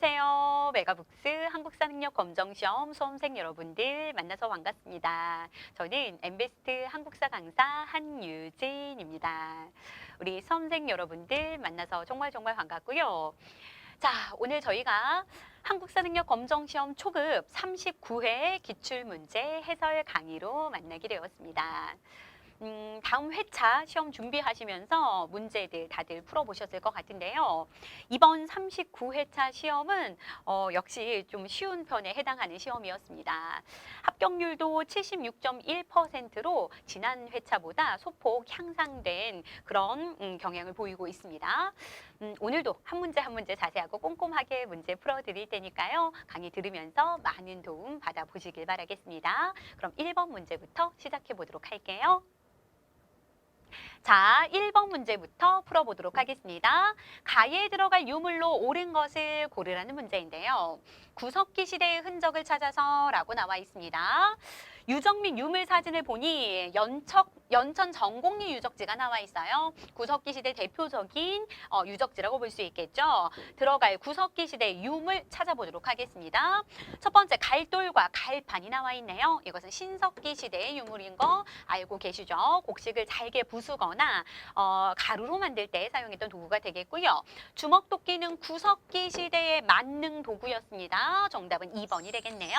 안녕하세요. 메가북스 한국사능력검정시험 수험생 여러분들 만나서 반갑습니다. 저는 엠베스트 한국사 강사 한유진입니다. 우리 수험생 여러분들 만나서 정말 반갑고요. 자, 오늘 저희가 한국사능력검정시험 초급 39회 기출문제 해설 강의로 만나게 되었습니다. 다음 회차 시험 준비하시면서 문제들 다들 풀어보셨을 것 같은데요. 이번 39회차 시험은 역시 좀 쉬운 편에 해당하는 시험이었습니다. 합격률도 76.1%로 지난 회차보다 소폭 향상된 그런 경향을 보이고 있습니다. 오늘도 한 문제 한 문제 자세하고 꼼꼼하게 문제 풀어드릴 테니까요. 강의 들으면서 많은 도움 받아보시길 바라겠습니다. 그럼 1번 문제부터 시작해 보도록 할게요. 자, 1번 문제부터 풀어보도록 하겠습니다. 가에 들어갈 유물로 옳은 것을 고르라는 문제인데요. 구석기 시대의 흔적을 찾아서 라고 나와 있습니다. 유적 및 유물 사진을 보니 연천 전곡리 유적지가 나와 있어요. 구석기 시대 대표적인 유적지라고 볼 수 있겠죠. 들어갈 구석기 시대 유물 찾아보도록 하겠습니다. 첫 번째 갈돌과 갈판이 나와 있네요. 이것은 신석기 시대의 유물인 거 알고 계시죠? 곡식을 잘게 부수거나 가루로 만들 때 사용했던 도구가 되겠고요. 주먹도끼는 구석기 시대의 만능 도구였습니다. 정답은 2번이 되겠네요.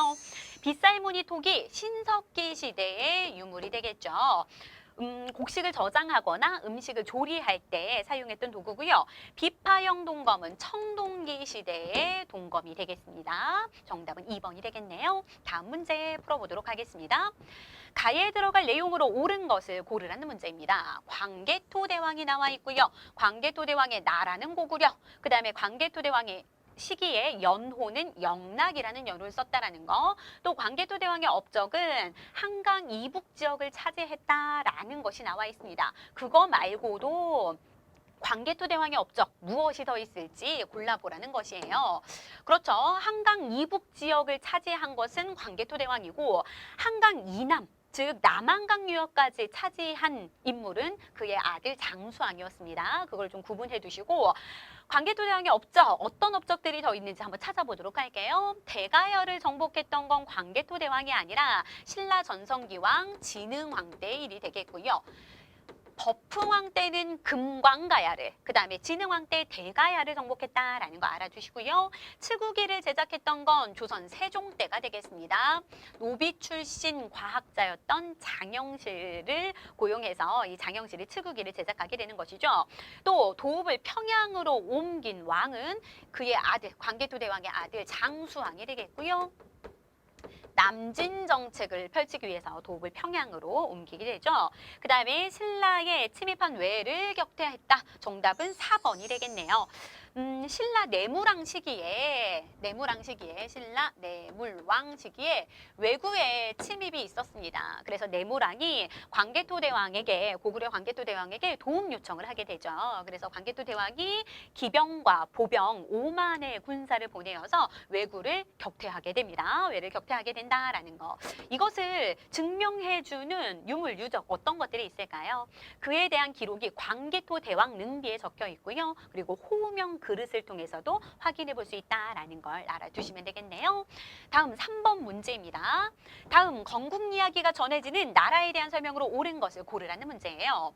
빗살무늬 톡이 신석기 시대의 유물이 되겠죠. 곡식을 저장하거나 음식을 조리할 때 사용했던 도구고요. 비파형 동검은 청동기 시대의 동검이 되겠습니다. 정답은 2번이 되겠네요. 다음 문제 풀어보도록 하겠습니다. 가에 들어갈 내용으로 옳은 것을 고르라는 문제입니다. 광개토대왕이 나와 있고요. 광개토대왕의 나라는 고구려, 그 다음에 광개토대왕의 시기에 연호는 영락이라는 연호를 썼다라는 거, 또 광개토대왕의 업적은 한강 이북 지역을 차지했다라는 것이 나와 있습니다. 그거 말고도 광개토대왕의 업적 무엇이 더 있을지 골라보라는 것이에요. 그렇죠. 한강 이북 지역을 차지한 것은 광개토대왕이고 한강 이남, 즉 남한강 유역까지 차지한 인물은 그의 아들 장수왕이었습니다. 그걸 좀 구분해 두시고 광개토대왕의 업적, 어떤 업적들이 더 있는지 한번 찾아보도록 할게요. 대가열을 정복했던 건 광개토대왕이 아니라 신라 전성기왕 진흥왕 때 일이 되겠고요. 버프왕 때는 금광가야를, 그 다음에 진흥왕 때 대가야를 정복했다라는 거 알아주시고요. 츠구기를 제작했던 건 조선 세종 때가 되겠습니다. 노비 출신 과학자였던 장영실을 고용해서 이 장영실이 츠구기를 제작하게 되는 것이죠. 또 도읍을 평양으로 옮긴 왕은 그의 아들, 광개토대왕의 아들 장수왕이 되겠고요. 남진 정책을 펼치기 위해서 도읍을 평양으로 옮기게 되죠. 그 다음에 신라에 침입한 외를 격퇴했다. 정답은 4번이 되겠네요. 신라 내무랑 시기에 신라 내물왕 시기에 외구의 침입이 있었습니다. 그래서 내무랑이 광개토대왕에게, 고구려 광개토대왕에게 도움 요청을 하게 되죠. 그래서 광개토대왕이 기병과 보병 5만의 군사를 보내어서 외구를 격퇴하게 됩니다. 외를 격퇴하게 된다라는 거. 이것을 증명해주는 유물, 유적 어떤 것들이 있을까요? 그에 대한 기록이 광개토대왕 능비에 적혀 있고요. 그리고 호명 그릇을 통해서도 확인해 볼 수 있다라는 걸 알아두시면 되겠네요. 다음 3번 문제입니다. 다음 건국 이야기가 전해지는 나라에 대한 설명으로 옳은 것을 고르라는 문제예요.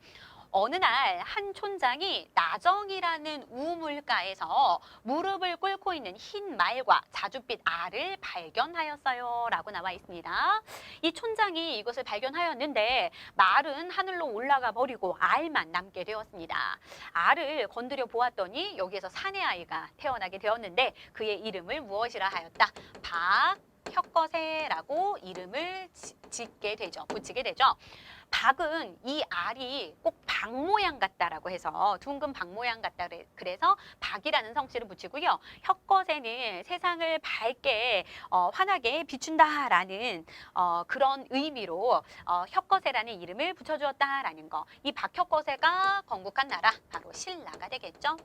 어느 날 한 촌장이 나정이라는 우물가에서 무릎을 꿇고 있는 흰 말과 자줏빛 알을 발견하였어요 라고 나와 있습니다. 이 촌장이 이것을 발견하였는데 말은 하늘로 올라가 버리고 알만 남게 되었습니다. 알을 건드려 보았더니 여기에서 사내아이가 태어나게 되었는데 그의 이름을 무엇이라 하였다? 박혁거세라고 이름을 붙이게 되죠. 박은 이 알이 꼭 박 모양 같다라고 해서 둥근 박 모양 같다 그래서 박이라는 성씨를 붙이고요. 혁거세는 세상을 밝게 환하게 비춘다라는 그런 의미로 혁거세라는 이름을 붙여주었다라는 거. 이 박혁거세가 건국한 나라 바로 신라가 되겠죠.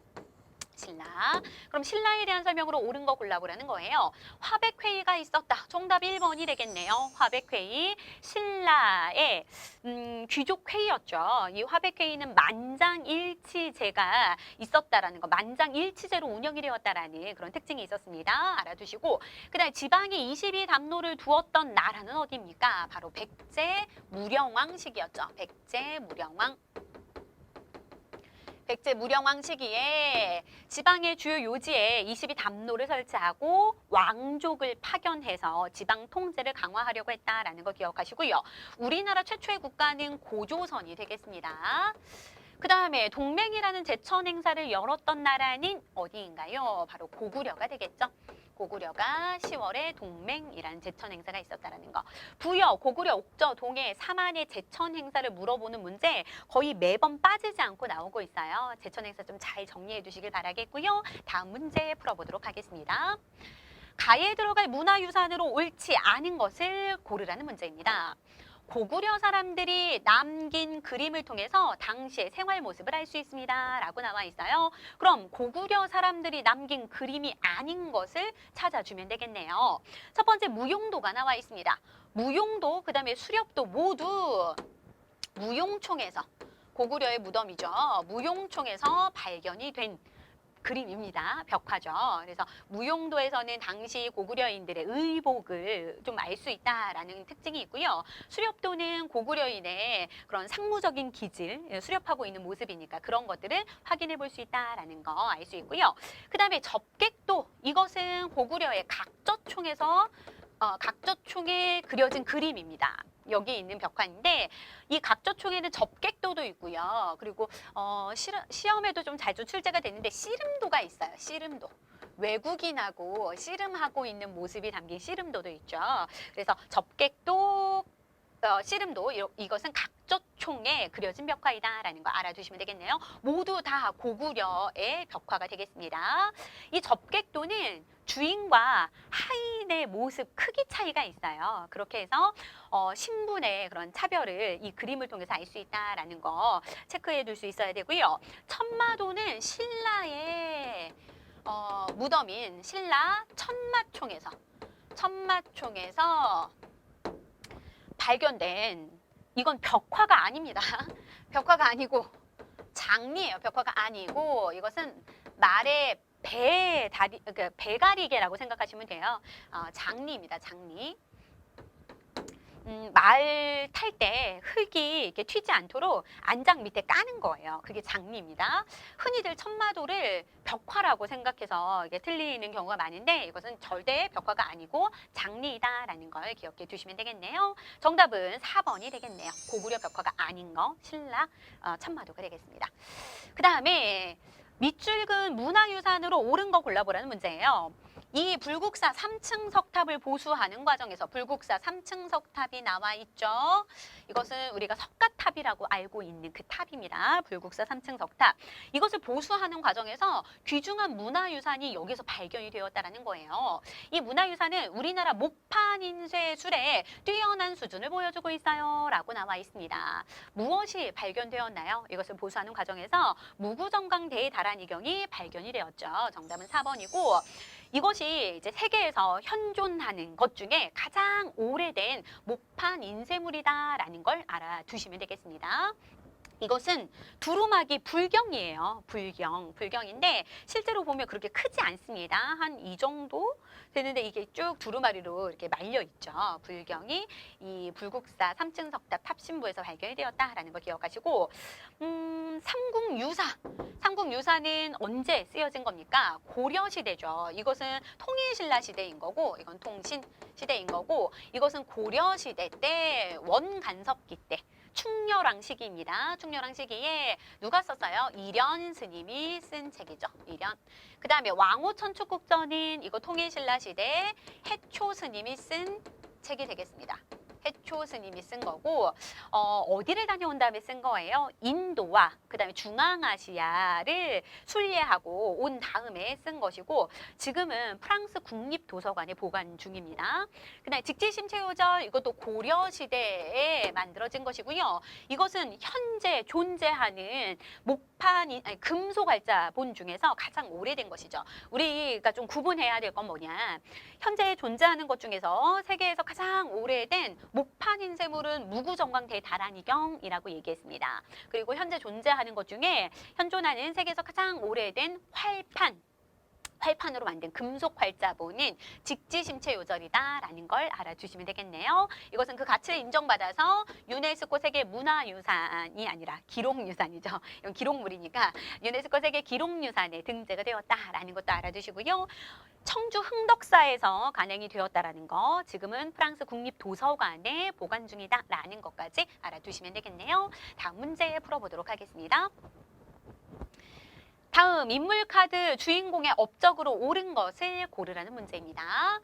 신라. 그럼 신라에 대한 설명으로 옳은 거 골라보라는 거예요. 화백회의가 있었다. 정답 1번이 되겠네요. 화백회의. 신라의 귀족 회의였죠. 이 화백 회의는 만장일치제가 있었다라는 거, 만장일치제로 운영이 되었다라는 그런 특징이 있었습니다. 알아두시고, 그다음에 지방에 22담로를 두었던 나라는 어디입니까? 바로 백제 무령왕 시기였죠. 백제 무령왕. 백제 무령왕 시기에 지방의 주요 요지에 22담로를 설치하고 왕족을 파견해서 지방 통제를 강화하려고 했다라는 거 기억하시고요. 우리나라 최초의 국가는 고조선이 되겠습니다. 그 다음에 동맹이라는 제천 행사를 열었던 나라는 어디인가요? 바로 고구려가 되겠죠. 고구려가 10월에 동맹이라는 제천 행사가 있었다는 거. 부여, 고구려, 옥저, 동해, 삼안의 제천 행사를 물어보는 문제 거의 매번 빠지지 않고 나오고 있어요. 제천 행사 좀 잘 정리해 두시길 바라겠고요. 다음 문제 풀어보도록 하겠습니다. 가에 들어갈 문화유산으로 옳지 않은 것을 고르라는 문제입니다. 고구려 사람들이 남긴 그림을 통해서 당시의 생활 모습을 알 수 있습니다. 라고 나와 있어요. 그럼 고구려 사람들이 남긴 그림이 아닌 것을 찾아주면 되겠네요. 첫 번째 무용도가 나와 있습니다. 무용도, 그 다음에 수렵도 모두 무용총에서, 고구려의 무덤이죠. 무용총에서 발견이 된 그림입니다. 벽화죠. 그래서 무용도에서는 당시 고구려인들의 의복을 좀 알 수 있다라는 특징이 있고요. 수렵도는 고구려인의 그런 상무적인 기질, 수렵하고 있는 모습이니까 그런 것들을 확인해 볼 수 있다라는 거 알 수 있고요. 그 다음에 접객도, 이것은 고구려의 각저총에 그려진 그림입니다. 여기 있는 벽화인데 이 각저총에는 접객도도 있고요. 그리고 시험에도 좀 자주 출제가 되는데 씨름도가 있어요. 씨름도. 외국인하고 씨름하고 있는 모습이 담긴 씨름도도 있죠. 그래서 접객도, 씨름도, 이것은 각저총에 그려진 벽화이다라는 거 알아두시면 되겠네요. 모두 다 고구려의 벽화가 되겠습니다. 이 접객도는 주인과 하인의 모습 크기 차이가 있어요. 그렇게 해서 신분의 그런 차별을 이 그림을 통해서 알 수 있다라는 거 체크해 둘 수 있어야 되고요. 천마도는 신라의 무덤인 신라 천마총에서 발견된, 이건 벽화가 아닙니다. 벽화가 아니고 장리예요. 벽화가 아니고 이것은 말의 배가리개라고 생각하시면 돼요. 장리입니다. 장리. 말 탈 때 흙이 이렇게 튀지 않도록 안장 밑에 까는 거예요. 그게 장리입니다. 흔히들 천마도를 벽화라고 생각해서 이게 틀리는 경우가 많은데 이것은 절대 벽화가 아니고 장리이다라는 걸 기억해 두시면 되겠네요. 정답은 4번이 되겠네요. 고구려 벽화가 아닌 거, 신라 천마도가 되겠습니다. 그 다음에 밑줄근 문화유산으로 옳은 거 골라보라는 문제예요. 이 불국사 3층 석탑을 보수하는 과정에서 불국사 3층 석탑이 나와 있죠. 이것은 우리가 석가탑이라고 알고 있는 그 탑입니다. 불국사 3층 석탑. 이것을 보수하는 과정에서 귀중한 문화유산이 여기서 발견이 되었다는 거예요. 이 문화유산은 우리나라 목판 인쇄술에 뛰어난 수준을 보여주고 있어요. 라고 나와 있습니다. 무엇이 발견되었나요? 이것을 보수하는 과정에서 무구정강 대다란이경이 발견이 되었죠. 정답은 4번이고 이것이 이제 세계에서 현존하는 것 중에 가장 오래된 목판 인쇄물이다라는 걸 알아두시면 되겠습니다. 이것은 두루마기 불경이에요. 불경인데 실제로 보면 그렇게 크지 않습니다. 한 이 정도 되는데 이게 쭉 두루마리로 이렇게 말려 있죠. 불경이 이 불국사 3층 석탑 탑신부에서 발견이 되었다라는 거 기억하시고 삼국유사는 언제 쓰여진 겁니까? 고려 시대죠. 이것은 통일신라 시대인 거고 이건 통신 시대인 거고 이것은 고려 시대 때 원간섭기 때 충렬왕 시기입니다. 충렬왕 시기에 누가 썼어요? 이련 스님이 쓴 책이죠. 이련. 그 다음에 왕후천축국전인 이거 통일신라 시대 해초 스님이 쓴 책이 되겠습니다. 해초 스님이 쓴 거고 어디를 다녀온 다음에 쓴 거예요? 인도와 그 다음에 중앙아시아를 순례하고 온 다음에 쓴 것이고 지금은 프랑스 국립도서관에 보관 중입니다. 그 다음에 직지심체요절 이것도 고려시대에 만들어진 것이고요. 이것은 현재 존재하는 금속알자본 중에서 가장 오래된 것이죠. 우리가 좀 구분해야 될 건 뭐냐. 현재 존재하는 것 중에서 세계에서 가장 오래된 목판 인쇄물은 무구정광 대다란이경이라고 얘기했습니다. 그리고 현재 존재하는 것 중에 현존하는 세계에서 가장 오래된 활판으로 만든 금속 활자본은 직지심체 요절이다라는 걸 알아주시면 되겠네요. 이것은 그 가치를 인정받아서 유네스코 세계 문화유산이 아니라 기록유산이죠. 이건 기록물이니까 유네스코 세계 기록유산에 등재가 되었다라는 것도 알아두시고요. 청주 흥덕사에서 간행이 되었다라는 거, 지금은 프랑스 국립도서관에 보관 중이다라는 것까지 알아두시면 되겠네요. 다음 문제 풀어보도록 하겠습니다. 다음 인물카드 주인공의 업적으로 옳은 것을 고르라는 문제입니다.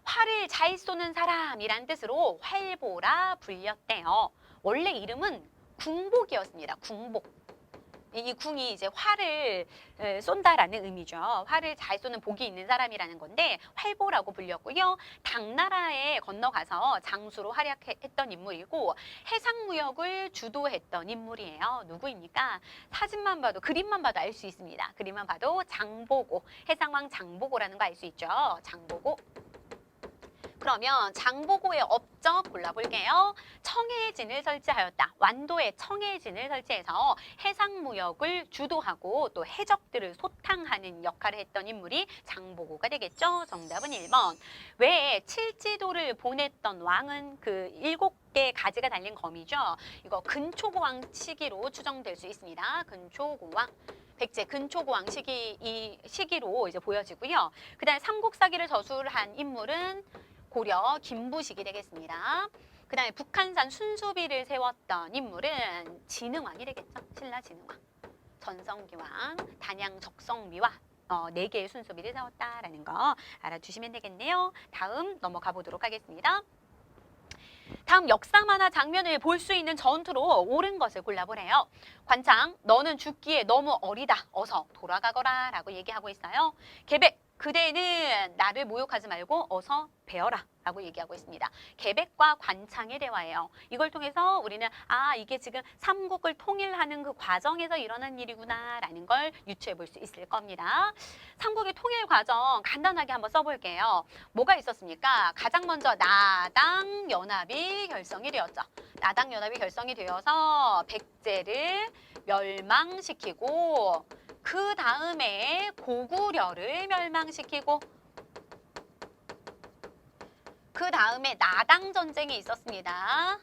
활을 잘 쏘는 사람이란 뜻으로 활보라 불렸대요. 원래 이름은 궁복이었습니다. 궁복. 이 궁이 이제 활을 쏜다라는 의미죠. 활을 잘 쏘는 복이 있는 사람이라는 건데 활보라고 불렸고요. 당나라에 건너가서 장수로 활약했던 인물이고 해상무역을 주도했던 인물이에요. 누구입니까? 사진만 봐도 그림만 봐도 알 수 있습니다. 그림만 봐도 장보고, 해상왕 장보고라는 거 알 수 있죠. 장보고. 그러면 장보고의 업적 골라볼게요. 청해진을 설치하였다. 완도에 청해진을 설치해서 해상무역을 주도하고 또 해적들을 소탕하는 역할을 했던 인물이 장보고가 되겠죠. 정답은 1번. 외에 칠지도를 보냈던 왕은 그 7개 가지가 달린 검이죠. 이거 근초고왕 시기로 추정될 수 있습니다. 근초고왕. 백제 근초고왕 시기, 이 시기로 이제 보여지고요. 그다음에 삼국사기를 저술한 인물은 고려 김부식이 되겠습니다. 그 다음에 북한산 순수비를 세웠던 인물은 진흥왕이 되겠죠. 신라 진흥왕. 전성기왕, 단양 적성비와 4개의 순수비를 세웠다라는 거 알아주시면 되겠네요. 다음 넘어가 보도록 하겠습니다. 다음 역사 만화 장면을 볼 수 있는 전투로 옳은 것을 골라보래요. 관창, 너는 죽기에 너무 어리다. 어서 돌아가거라 라고 얘기하고 있어요. 계백, 그대는 나를 모욕하지 말고 어서 배워라 라고 얘기하고 있습니다. 계백과 관창의 대화예요. 이걸 통해서 우리는 이게 지금 삼국을 통일하는 그 과정에서 일어난 일이구나 라는 걸 유추해 볼 수 있을 겁니다. 삼국의 통일 과정 간단하게 한번 써볼게요. 뭐가 있었습니까? 가장 먼저 나당연합이 결성이 되었죠. 나당연합이 결성이 되어서 백제를 멸망시키고 그 다음에 고구려를 멸망시키고 그 다음에 나당전쟁이 있었습니다.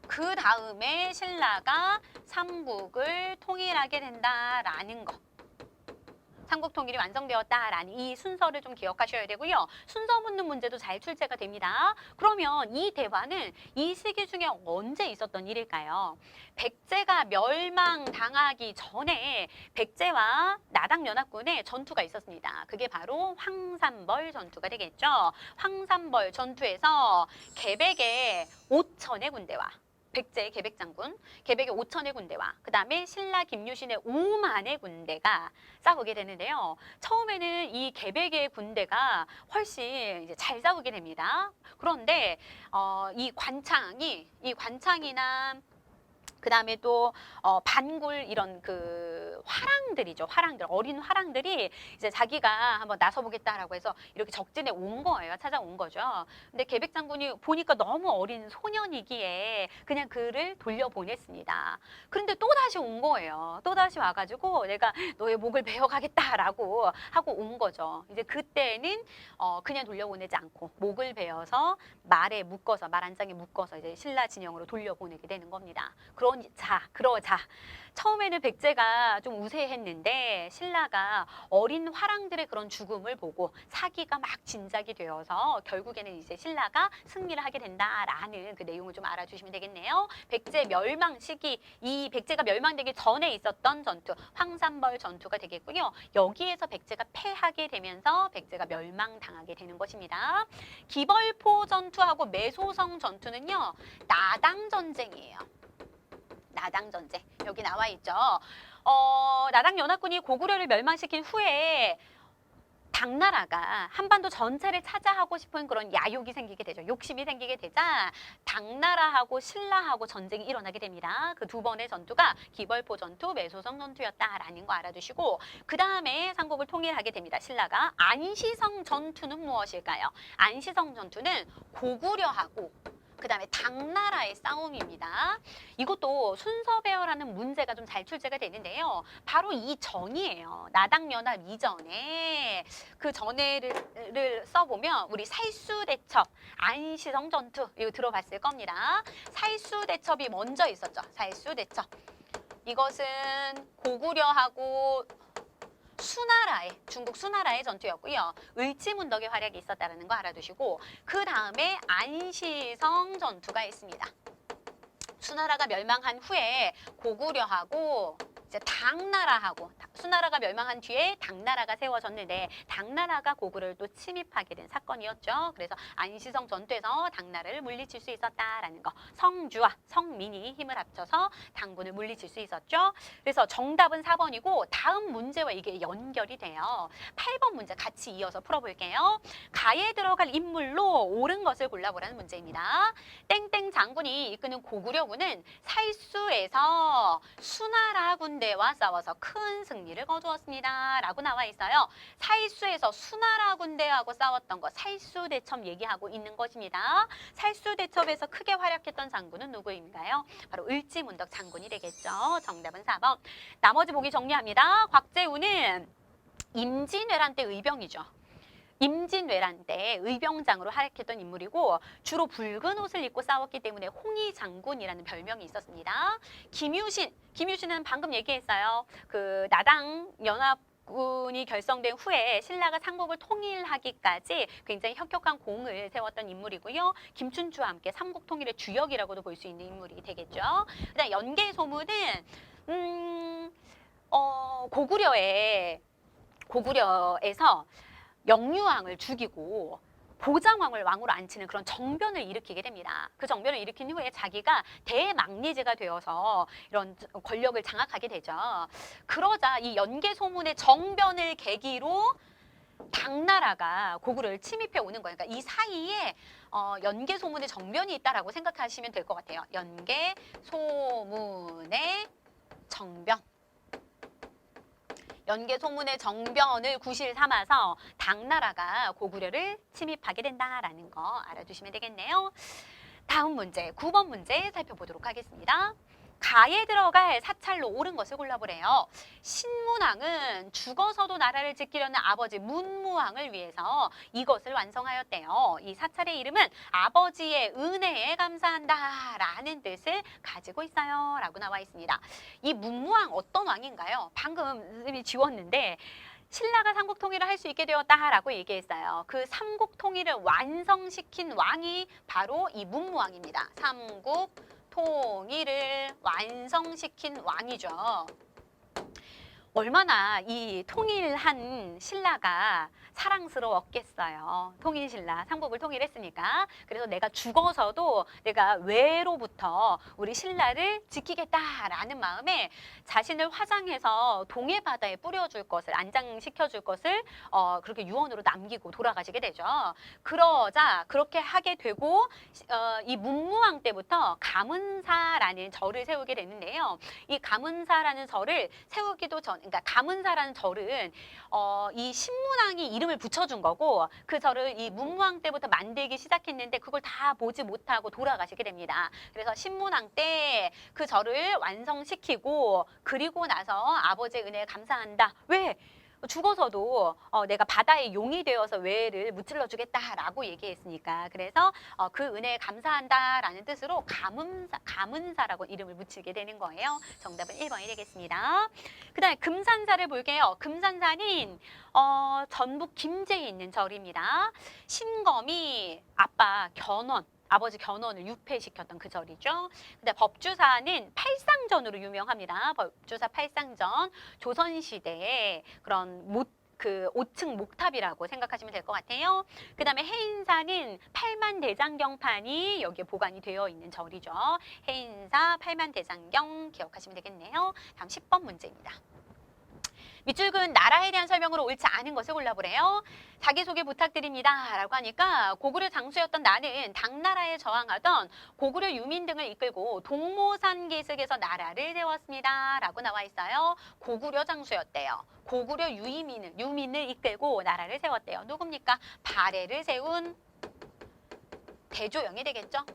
그 다음에 신라가 삼국을 통일하게 된다라는 거. 삼국 통일이 완성되었다라는 이 순서를 좀 기억하셔야 되고요. 순서 묻는 문제도 잘 출제가 됩니다. 그러면 이 대화는 이 시기 중에 언제 있었던 일일까요? 백제가 멸망당하기 전에 백제와 나당연합군의 전투가 있었습니다. 그게 바로 황산벌 전투가 되겠죠. 황산벌 전투에서 계백의 5천의 군대와 백제의 계백장군, 계백의 5천의 군대와 그 다음에 신라 김유신의 5만의 군대가 싸우게 되는데요. 처음에는 이 계백의 군대가 훨씬 이제 잘 싸우게 됩니다. 그런데 이 관창이나 그 다음에 또 반굴 이런 그 화랑들이죠. 화랑들, 어린 화랑들이 이제 자기가 한번 나서보겠다라고 해서 이렇게 적진에 온 거예요. 찾아온 거죠. 근데 계백 장군이 보니까 너무 어린 소년이기에 그냥 그를 돌려보냈습니다. 그런데 또 다시 온 거예요. 또 다시 와가지고 내가 너의 목을 베어가겠다라고 하고 온 거죠. 이제 그때는 그냥 돌려보내지 않고 목을 베어서 말에 묶어서, 말 한 장에 묶어서 이제 신라 진영으로 돌려보내게 되는 겁니다. 그러자 처음에는 백제가 좀 우세했는데 신라가 어린 화랑들의 그런 죽음을 보고 사기가 막 진작이 되어서 결국에는 이제 신라가 승리를 하게 된다라는 그 내용을 좀 알아주시면 되겠네요. 백제 멸망 시기, 이 백제가 멸망되기 전에 있었던 전투, 황산벌 전투가 되겠고요. 여기에서 백제가 패하게 되면서 백제가 멸망당하게 되는 것입니다. 기벌포 전투하고 매소성 전투는요, 나당 전쟁이에요. 나당전쟁 여기 나와 있죠. 나당연합군이 고구려를 멸망시킨 후에 당나라가 한반도 전체를 차지하고 싶은 그런 야욕이 생기게 되죠. 욕심이 생기게 되자 당나라하고 신라하고 전쟁이 일어나게 됩니다. 그 두 번의 전투가 기벌포 전투, 매소성 전투였다라는 거 알아두시고 그 다음에 삼국을 통일하게 됩니다. 신라가. 안시성 전투는 무엇일까요? 안시성 전투는 고구려하고 그 다음에 당나라의 싸움입니다. 이것도 순서 배열하는 문제가 좀 잘 출제가 되는데요. 바로 이 전이에요. 나당연합 이전에 그 전에를 써보면 우리 살수대첩, 안시성 전투 이거 들어봤을 겁니다. 살수대첩이 먼저 있었죠. 살수대첩. 이것은 고구려하고 수나라의 중국 수나라의 전투였고요. 을지문덕의 활약이 있었다는 거 알아두시고 그 다음에 안시성 전투가 있습니다. 수나라가 멸망한 후에 고구려하고 이제 당나라하고 수나라가 멸망한 뒤에 당나라가 세워졌는데 당나라가 고구려를 또 침입하게 된 사건이었죠. 그래서 안시성 전투에서 당나라를 물리칠 수 있었다라는 거. 성주와 성민이 힘을 합쳐서 당군을 물리칠 수 있었죠. 그래서 정답은 4번이고 다음 문제와 이게 연결이 돼요. 8번 문제 같이 이어서 풀어볼게요. 가에 들어갈 인물로 옳은 것을 골라보라는 문제입니다. 땡땡 장군이 이끄는 고구려군은 살수에서 수나라 군대와 싸워서 큰 승리를 거두었습니다. 라고 나와 있어요. 살수에서 수나라 군대하고 싸웠던 거 살수대첩 얘기하고 있는 것입니다. 살수대첩에서 크게 활약했던 장군은 누구인가요? 바로 을지문덕 장군이 되겠죠. 정답은 4번. 나머지 보기 정리합니다. 곽재우는 임진왜란 때 의병이죠. 임진왜란 때 의병장으로 활약했던 인물이고 주로 붉은 옷을 입고 싸웠기 때문에 홍위 장군이라는 별명이 있었습니다. 김유신은 방금 얘기했어요. 그 나당 연합군이 결성된 후에 신라가 삼국을 통일하기까지 굉장히 혁혁한 공을 세웠던 인물이고요. 김춘추와 함께 삼국 통일의 주역이라고도 볼 수 있는 인물이 되겠죠. 그다음 연개소문은 고구려에서 영유왕을 죽이고 보장왕을 왕으로 앉히는 그런 정변을 일으키게 됩니다. 그 정변을 일으킨 후에 자기가 대망리제가 되어서 이런 권력을 장악하게 되죠. 그러자 이 연개소문의 정변을 계기로 당나라가 고구려를 침입해 오는 거예요. 그러니까 이 사이에 연개소문의 정변이 있다라고 생각하시면 될 것 같아요. 연개소문의 정변. 연개소문의 정변을 구실 삼아서 당나라가 고구려를 침입하게 된다라는 거 알아두시면 되겠네요. 다음 문제, 9번 문제 살펴보도록 하겠습니다. 가에 들어갈 사찰로 옳은 것을 골라보래요. 신문왕은 죽어서도 나라를 지키려는 아버지 문무왕을 위해서 이것을 완성하였대요. 이 사찰의 이름은 아버지의 은혜에 감사한다라는 뜻을 가지고 있어요. 라고 나와 있습니다. 이 문무왕 어떤 왕인가요? 방금 이미 지웠는데 신라가 삼국 통일을 할 수 있게 되었다라고 얘기했어요. 그 삼국 통일을 완성시킨 왕이 바로 이 문무왕입니다. 삼국 통일을 완성시킨 왕이죠. 얼마나 이 통일한 신라가 사랑스러웠겠어요. 통일신라, 삼국을 통일했으니까. 그래서 내가 죽어서도 내가 외로부터 우리 신라를 지키겠다라는 마음에 자신을 화장해서 동해바다에 뿌려줄 것을, 안장시켜줄 것을 그렇게 유언으로 남기고 돌아가시게 되죠. 그러자 그렇게 하게 되고 이 문무왕 때부터 가문사라는 절을 세우게 됐는데요. 이 가문사라는 절을 세우기도 전, 그러니까 가문사라는 절은 이 신문왕이 이름을 붙여준 거고 그 절을 이 문무왕 때부터 만들기 시작했는데 그걸 다 보지 못하고 돌아가시게 됩니다. 그래서 신문왕 때 그 절을 완성시키고 그리고 나서 아버지의 은혜에 감사한다. 왜? 죽어서도 내가 바다의 용이 되어서 외를 무찔러 주겠다라고 얘기했으니까 그래서 그 은혜에 감사한다라는 뜻으로 가문사라고 이름을 붙이게 되는 거예요. 정답은 1번이 되겠습니다. 그 다음에 금산사를 볼게요. 금산사는 전북 김제에 있는 절입니다. 신검이 아버지 견훤을 유폐시켰던 그 절이죠. 근데 법주사는 팔상전으로 유명합니다. 법주사 팔상전, 조선시대에 그런 5층 목탑이라고 생각하시면 될 것 같아요. 그 다음에 해인사는 팔만대장경판이 여기에 보관이 되어 있는 절이죠. 해인사 팔만대장경 기억하시면 되겠네요. 다음 10번 문제입니다. 밑줄근 나라에 대한 설명으로 옳지 않은 것을 골라보래요. 자기소개 부탁드립니다. 라고 하니까 고구려 장수였던 나는 당나라에 저항하던 고구려 유민 등을 이끌고 동모산 기슭에서 나라를 세웠습니다. 라고 나와 있어요. 고구려 장수였대요. 고구려 유민을 이끌고 나라를 세웠대요. 누굽니까? 발해를 세운 대조영이 되겠죠?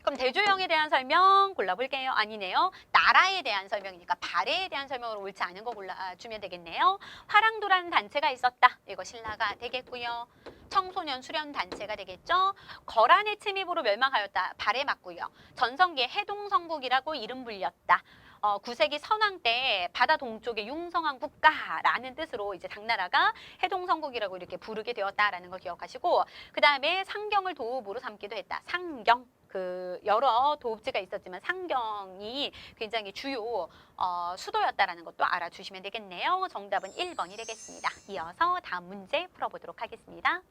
그럼 대조영에 대한 설명 골라볼게요. 아니네요. 나라에 대한 설명이니까 발해에 대한 설명으로 옳지 않은 거 골라주면 되겠네요. 화랑도라는 단체가 있었다. 이거 신라가 되겠고요. 청소년 수련 단체가 되겠죠. 거란의 침입으로 멸망하였다. 발해 맞고요. 전성기에 해동성국이라고 이름 불렸다. 9세기 선왕 때 바다 동쪽의 융성한 국가라는 뜻으로 이제 당나라가 해동성국이라고 이렇게 부르게 되었다라는 걸 기억하시고, 그 다음에 상경을 도읍으로 삼기도 했다. 상경. 그 여러 도읍지가 있었지만 상경이 굉장히 주요 수도였다라는 것도 알아주시면 되겠네요. 정답은 1번이 되겠습니다. 이어서 다음 문제 풀어보도록 하겠습니다.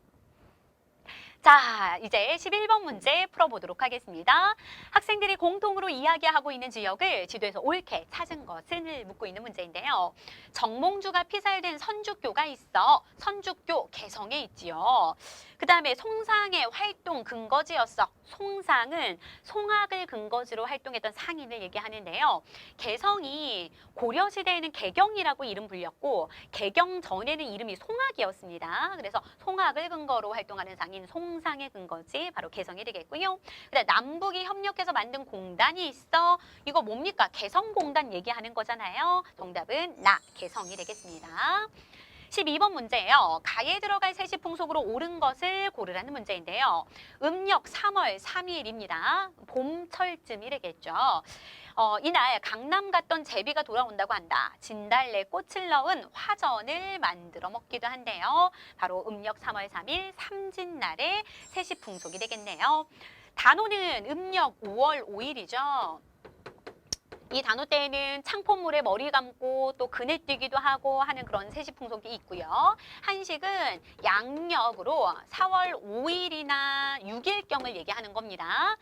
자, 이제 11번 문제 풀어보도록 하겠습니다. 학생들이 공통으로 이야기하고 있는 지역을 지도에서 옳게 찾은 것을 묻고 있는 문제인데요. 정몽주가 피살된 선주교가 있어. 선주교 개성에 있지요. 그 다음에 송상의 활동 근거지였어. 송상은 송악을 근거지로 활동했던 상인을 얘기하는데요. 개성이 고려시대에는 개경이라고 이름 불렸고 개경 전에는 이름이 송악이었습니다. 그래서 송악을 근거로 활동하는 상인 송상의 근거지 바로 개성이 되겠고요. 그다음 남북이 협력해서 만든 공단이 있어. 이거 뭡니까? 개성공단 얘기하는 거잖아요. 정답은 개성이 되겠습니다. 12번 문제예요. 가에 들어갈 세시풍속으로 옳은 것을 고르라는 문제인데요. 음력 3월 3일입니다. 봄철쯤이 되겠죠. 이날 강남 갔던 제비가 돌아온다고 한다. 진달래 꽃을 넣은 화전을 만들어 먹기도 한대요. 바로 음력 3월 3일 삼진날의 세시풍속이 되겠네요. 단오는 음력 5월 5일이죠. 이 단오 때에는 창포물에 머리 감고 또 그네 뛰기도 하고 하는 그런 세시풍속이 있고요. 한식은 양력으로 4월 5일이나 6일경을 얘기하는 겁니다.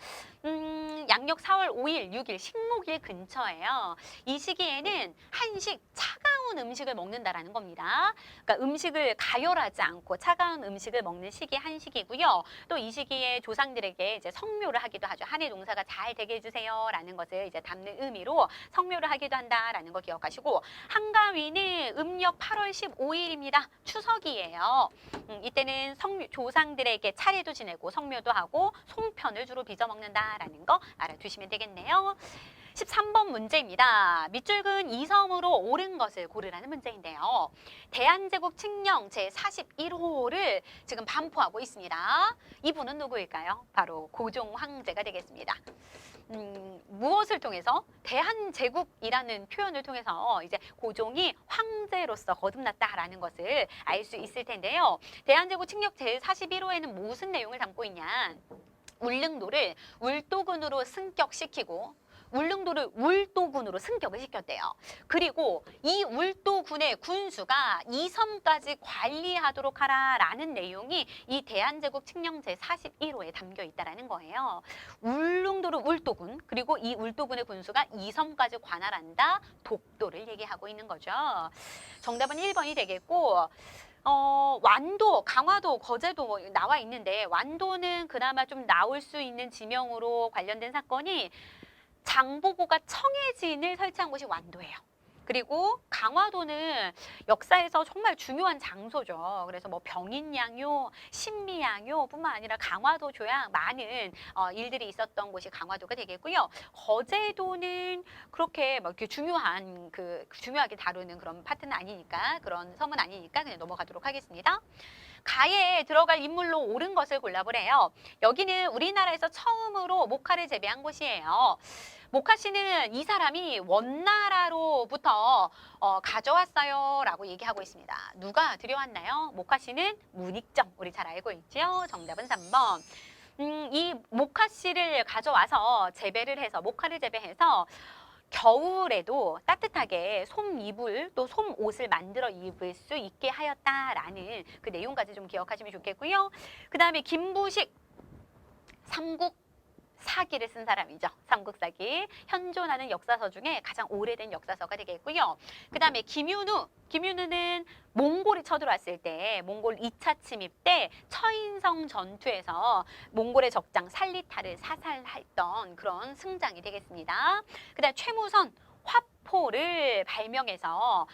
양력 4월 5일, 6일 식목일 근처예요. 이 시기에는 한식 차가운 음식을 먹는다라는 겁니다. 그러니까 음식을 가열하지 않고 차가운 음식을 먹는 시기 한식이고요. 또 이 시기에 조상들에게 이제 성묘를 하기도 하죠. 한 해 농사가 잘 되게 해주세요라는 것을 이제 담는 의미로 성묘를 하기도 한다라는 거 기억하시고, 한가위는 음력 8월 15일입니다. 추석이에요. 이때는 조상들에게 차례도 지내고 성묘도 하고 송편을 주로 빚어 먹는다라는 거 알아두시면 되겠네요. 13번 문제입니다. 밑줄근 2섬으로 옳은 것을 고르라는 문제인데요. 대한제국 칙령 제41호를 지금 반포하고 있습니다. 이분은 누구일까요? 바로 고종 황제가 되겠습니다. 무엇을 통해서? 대한제국이라는 표현을 통해서 이제 고종이 황제로서 거듭났다라는 것을 알 수 있을 텐데요. 대한제국 칙령 제41호에는 무슨 내용을 담고 있냐? 울릉도를 울도군으로 승격시키고 울릉도를 울도군으로 승격을 시켰대요. 그리고 이 울도군의 군수가 이 섬까지 관리하도록 하라라는 내용이 이 대한제국 칙령 제41호에 담겨 있다라는 거예요. 울릉도를 울도군, 그리고 이 울도군의 군수가 이 섬까지 관할한다. 독도를 얘기하고 있는 거죠. 정답은 1번이 되겠고, 완도, 강화도, 거제도 나와 있는데 완도는 그나마 좀 나올 수 있는 지명으로 관련된 사건이 장보고가 청해진을 설치한 곳이 완도예요. 그리고 강화도는 역사에서 정말 중요한 장소죠. 그래서 뭐 병인양요, 신미양요뿐만 아니라 강화도 조약 많은 일들이 있었던 곳이 강화도가 되겠고요. 거제도는 그렇게 막 이렇게 중요하게 다루는 그런 파트는 아니니까, 그런 섬은 아니니까 그냥 넘어가도록 하겠습니다. 가에 들어갈 인물로 옳은 것을 골라보래요. 여기는 우리나라에서 처음으로 목화를 재배한 곳이에요. 목화 씨는 이 사람이 원나라로부터 가져왔어요 라고 얘기하고 있습니다. 누가 들여왔나요? 목화 씨는 문익점, 우리 잘 알고 있죠? 정답은 3번. 이 목화 씨를 가져와서 재배를 해서, 목화를 재배해서 겨울에도 따뜻하게 솜이불 또 솜옷을 만들어 입을 수 있게 하였다라는 그 내용까지 좀 기억하시면 좋겠고요. 그 다음에 김부식 삼국 사기를 쓴 사람이죠. 삼국사기. 현존하는 역사서 중에 가장 오래된 역사서가 되겠고요. 그 다음에 김윤우. 김윤우는 몽골이 쳐들어왔을 때 몽골 2차 침입 때 처인성 전투에서 몽골의 적장 살리타를 사살했던 그런 승장이 되겠습니다. 그 다음 최무선. 화포를 발명해서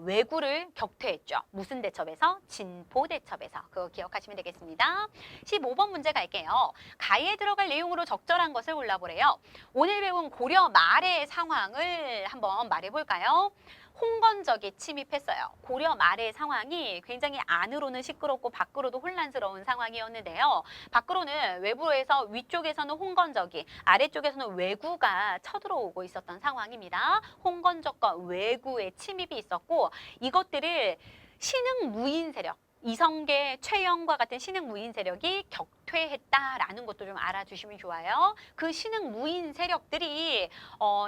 왜구를 격퇴했죠. 무슨 대첩에서? 진포 대첩에서. 그거 기억하시면 되겠습니다. 15번 문제 갈게요. 가에 들어갈 내용으로 적절한 것을 골라보래요. 오늘 배운 고려 말의 상황을 한번 말해볼까요? 홍건적이 침입했어요. 고려 말의 상황이 굉장히 안으로는 시끄럽고 밖으로도 혼란스러운 상황이었는데요. 밖으로는 외부에서 위쪽에서는 홍건적이, 아래쪽에서는 왜구가 쳐들어오고 있었던 상황입니다. 홍건적과 왜구의 침입이 있었고 이것들을 신흥 무인 세력, 이성계, 최영과 같은 신흥 무인 세력이 격퇴했다라는 것도 좀 알아주시면 좋아요. 그 신흥 무인 세력들이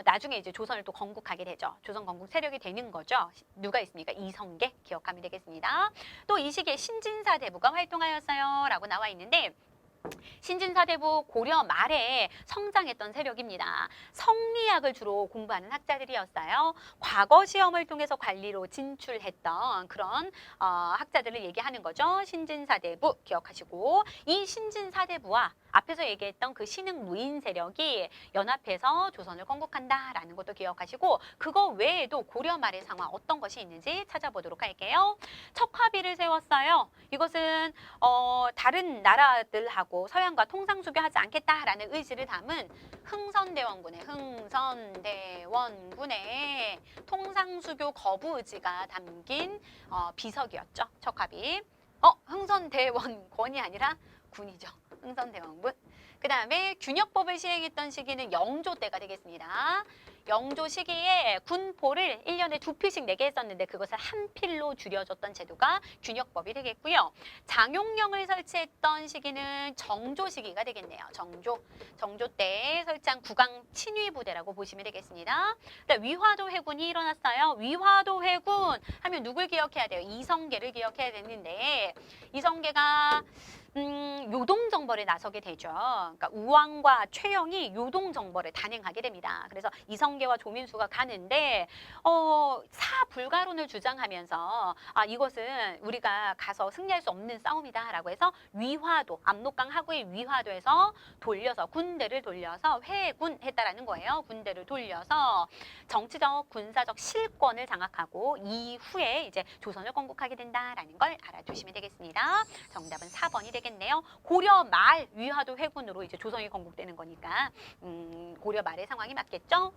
나중에 이제 조선을 또 건국하게 되죠. 조선 건국 세력이 되는 거죠. 누가 있습니까? 이성계 기억하면 되겠습니다. 또 이 시기에 신진사 대부가 활동하였어요 라고 나와 있는데 신진사대부 고려 말에 성장했던 세력입니다. 성리학을 주로 공부하는 학자들이었어요. 과거 시험을 통해서 관리로 진출했던 그런 학자들을 얘기하는 거죠. 신진사대부 기억하시고 이 신진사대부와 앞에서 얘기했던 그 신흥 무인 세력이 연합해서 조선을 건국한다라는 것도 기억하시고 그거 외에도 고려 말의 상황 어떤 것이 있는지 찾아보도록 할게요. 척화비를 세웠어요. 이것은 다른 나라들하고 서양과 통상수교하지 않겠다라는 의지를 담은 흥선대원군의 통상수교 거부 의지가 담긴 비석이었죠. 척화비. 흥선대원권이 아니라 군이죠. 흥선대원군. 그 다음에 균역법을 시행했던 시기는 영조 때가 되겠습니다. 영조 시기에 군포를 1년에 2필씩 내게 했었는데 그것을 한 필로 줄여줬던 제도가 균역법이 되겠고요. 장용령을 설치했던 시기는 정조 시기가 되겠네요. 정조 때 설치한 국왕 친위부대라고 보시면 되겠습니다. 위화도 회군이 일어났어요. 위화도 회군 하면 누굴 기억해야 돼요? 이성계를 기억해야 되는데 이성계가 요동정벌에 나서게 되죠. 그러니까 우왕과 최영이 요동정벌을 단행하게 됩니다. 그래서 이성계와 조민수가 가는데 사불가론을 주장하면서 이것은 우리가 가서 승리할 수 없는 싸움이다라고 해서 위화도, 압록강 하구의 위화도에서 군대를 돌려서 회군했다라는 거예요. 군대를 돌려서 정치적, 군사적 실권을 장악하고 이후에 이제 조선을 건국하게 된다라는 걸 알아두시면 되겠습니다. 정답은 4번이 되겠네요. 고려 말 위화도 회군으로 이제 조선이 건국되는 거니까 고려 말의 상황이 맞겠죠?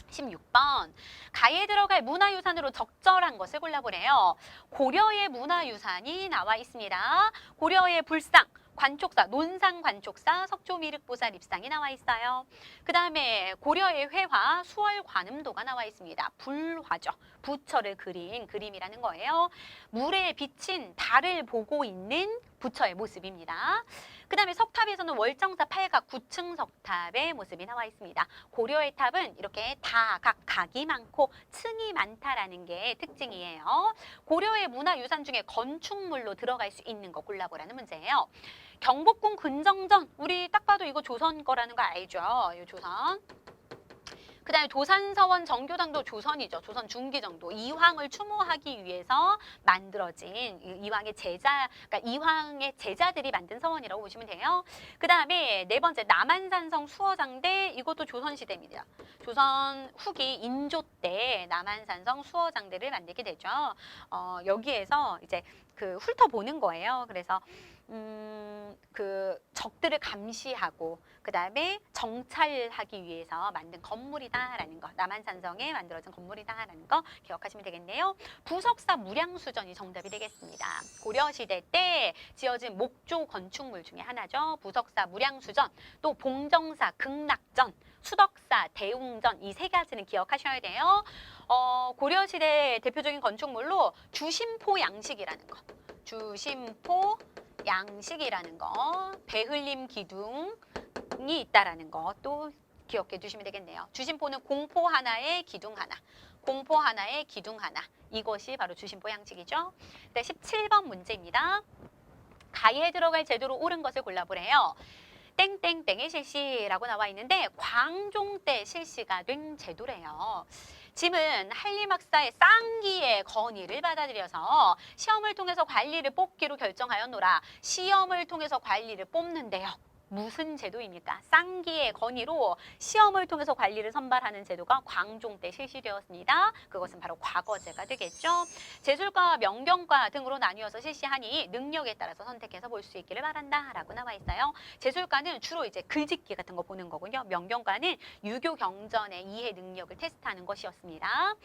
16번 가에 들어갈 문화유산으로 적절한 것을 골라보래요. 고려의 문화유산이 나와 있습니다. 고려의 불상, 관촉사, 논상 관촉사, 석조미륵보살 입상이 나와 있어요. 그 다음에 고려의 회화, 수월관음도가 나와 있습니다. 불화죠. 부처를 그린 그림이라는 거예요. 물에 비친 달을 보고 있는 부처의 모습입니다. 그 다음에 석탑에서는 월정사 8각 9층 석탑의 모습이 나와 있습니다. 고려의 탑은 이렇게 각이 많고 층이 많다라는 게 특징이에요. 고려의 문화유산 중에 건축물로 들어갈 수 있는 거 골라보라는 문제예요. 경복궁 근정전, 우리 딱 봐도 이거 조선 거라는 거 알죠? 이 조선. 그 다음에 도산서원 정교당도 조선이죠. 조선 중기 정도. 이황을 추모하기 위해서 만들어진 이황의 그러니까 이황의 제자들이 만든 서원이라고 보시면 돼요. 그 다음에 네 번째 남한산성 수어장대, 이것도 조선시대입니다. 조선 후기 인조 때 남한산성 수어장대를 만들게 되죠. 여기에서 이제 훑어보는 거예요. 그래서 그 적들을 감시하고 그 다음에 정찰하기 위해서 만든 건물이다라는 거, 남한산성에 만들어진 건물이다라는 거 기억하시면 되겠네요. 부석사 무량수전이 정답이 되겠습니다. 고려시대 때 지어진 목조 건축물 중에 하나죠. 부석사 무량수전, 또 봉정사 극락전, 수덕사 대웅전, 이 세 가지는 기억하셔야 돼요. 고려시대 대표적인 건축물로 주심포 양식이라는 거, 주심포 양식이라는 거, 배흘림 기둥이 있다라는 거 또 기억해 두시면 되겠네요. 주심포는 공포 하나에 기둥 하나, 공포 하나에 기둥 하나. 이것이 바로 주심포 양식이죠. 네, 17번 문제입니다. 가에 들어갈 제도로 옳은 것을 골라보래요. 땡땡땡의 실시라고 나와 있는데 광종 때 실시가 된 제도래요. 짐은 한림학사의 쌍기의 건의를 받아들여서 시험을 통해서 관리를 뽑기로 결정하였노라. 시험을 통해서 관리를 뽑는데요. 무슨 제도입니까? 쌍기의 건의로 시험을 통해서 관리를 선발하는 제도가 광종 때 실시되었습니다. 그것은 바로 과거제가 되겠죠. 제술과 명경과 등으로 나뉘어서 실시하니 능력에 따라서 선택해서 볼 수 있기를 바란다라고 나와 있어요. 제술과는 주로 이제 글짓기 같은 거 보는 거군요. 명경과는 유교 경전의 이해 능력을 테스트하는 것이었습니다.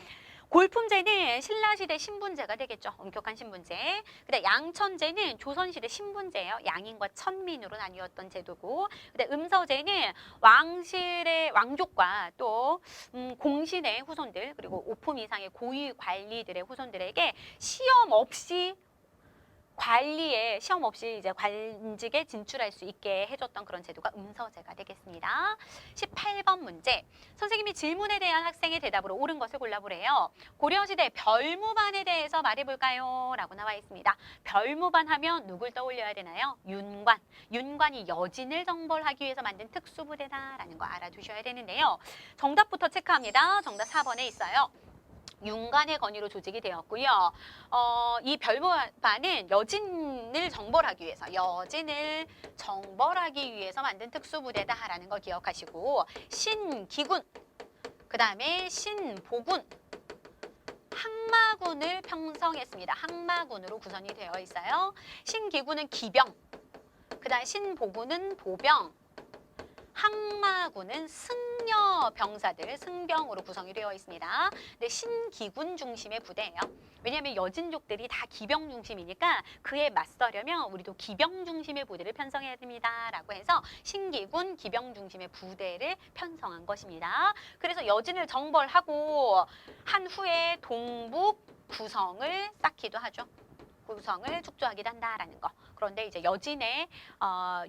골품제는 신라시대 신분제가 되겠죠. 엄격한 신분제. 그다음 양천제는 조선시대 신분제예요. 양인과 천민으로 나뉘었던 제도고. 그다음 음서제는 왕실의 왕족과 또 공신의 후손들 그리고 5품 이상의 고위 관리들의 후손들에게 시험 없이 이제 관직에 진출할 수 있게 해줬던 그런 제도가 음서제가 되겠습니다. 18번 문제. 선생님이 질문에 대한 학생의 대답으로 옳은 것을 골라보래요. 고려시대 별무반에 대해서 말해볼까요? 라고 나와 있습니다. 별무반 하면 누굴 떠올려야 되나요? 윤관. 윤관이 여진을 정벌하기 위해서 만든 특수부대다라는 거 알아두셔야 되는데요. 정답부터 체크합니다. 정답 4번에 있어요. 윤관의 건의로 조직이 되었고요. 이 별무반은 여진을 정벌하기 위해서 만든 특수부대다라는 거 기억하시고 신기군, 그 다음에 신보군, 항마군을 편성했습니다. 항마군으로 구성이 되어 있어요. 신기군은 기병, 그 다음에 신보군은 보병, 항마군은 승려 병사들, 승병으로 구성이 되어 있습니다. 근데 신기군 중심의 부대예요. 왜냐하면 여진족들이 다 기병 중심이니까 그에 맞서려면 우리도 기병 중심의 부대를 편성해야 됩니다. 라고 해서 신기군 기병 중심의 부대를 편성한 것입니다. 그래서 여진을 정벌하고 한 후에 동북 구성을 쌓기도 하죠. 구성을 축조하기도 한다라는 거. 그런데 이제 여진의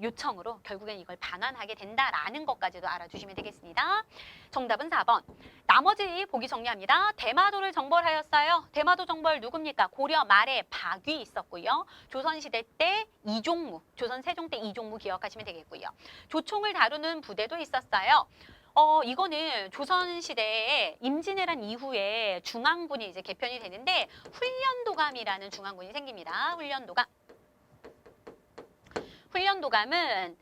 요청으로 결국엔 이걸 반환하게 된다라는 것까지도 알아두시면 되겠습니다. 정답은 4번. 나머지 보기 정리합니다. 대마도를 정벌하였어요. 대마도 정벌 누굽니까? 고려 말에 박위 있었고요. 조선시대 때 이종무, 조선 세종 때 이종무 기억하시면 되겠고요. 조총을 다루는 부대도 있었어요. 이거는 조선시대에 임진왜란 이후에 중앙군이 이제 개편이 되는데 훈련도감이라는 중앙군이 생깁니다. 훈련도감은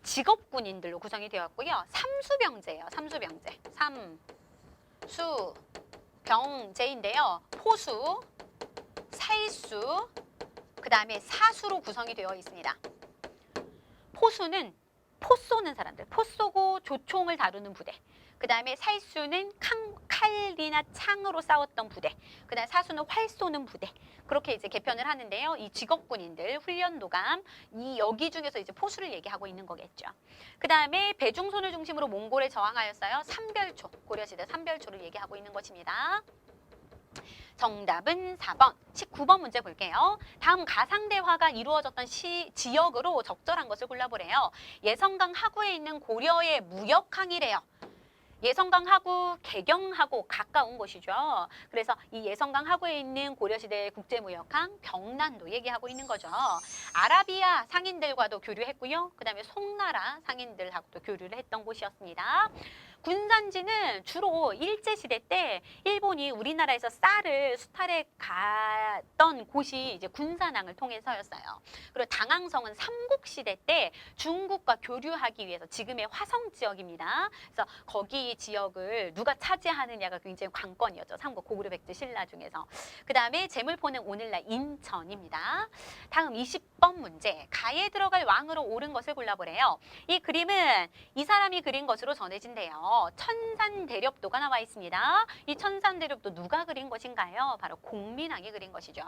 직업군인들로 구성이 되었고요. 삼수병제예요. 삼수병제인데요. 포수, 살수, 그 다음에 사수로 구성이 되어 있습니다. 포수는 포 쏘는 사람들, 포 쏘고 조총을 다루는 부대. 그 다음에 살수는 칼이나 창으로 싸웠던 부대. 그 다음에 사수는 활 쏘는 부대. 그렇게 이제 개편을 하는데요. 이 직업군인들, 훈련도감, 여기 중에서 이제 포수를 얘기하고 있는 거겠죠. 그 다음에 배중손을 중심으로 몽골에 저항하였어요. 삼별초, 고려시대 삼별초를 얘기하고 있는 것입니다. 정답은 4번. 19번 문제 볼게요. 다음 가상대화가 이루어졌던 지역으로 적절한 것을 골라보래요. 예성강 하구에 있는 고려의 무역항이래요. 예성강 하구, 개경하고 가까운 곳이죠. 그래서 이 예성강 하구에 있는 고려시대 국제무역항 경난도 얘기하고 있는 거죠. 아라비아 상인들과도 교류했고요. 그 다음에 송나라 상인들하고도 교류를 했던 곳이었습니다. 군산지는 주로 일제시대 때 일본이 우리나라에서 쌀을 수탈해 갔던 곳이 이제 군산항을 통해서였어요. 그리고 당항성은 삼국시대 때 중국과 교류하기 위해서 지금의 화성 지역입니다. 그래서 거기 지역을 누가 차지하느냐가 굉장히 관건이었죠. 삼국 고구려 백제 신라 중에서. 그 다음에 제물포는 오늘날 인천입니다. 다음 20번 문제. 가에 들어갈 왕으로 옳은 것을 골라보래요. 이 그림은 이 사람이 그린 것으로 전해진대요. 천산대렵도가 나와 있습니다. 이 천산대렵도 누가 그린 것인가요? 바로 공민왕이 그린 것이죠.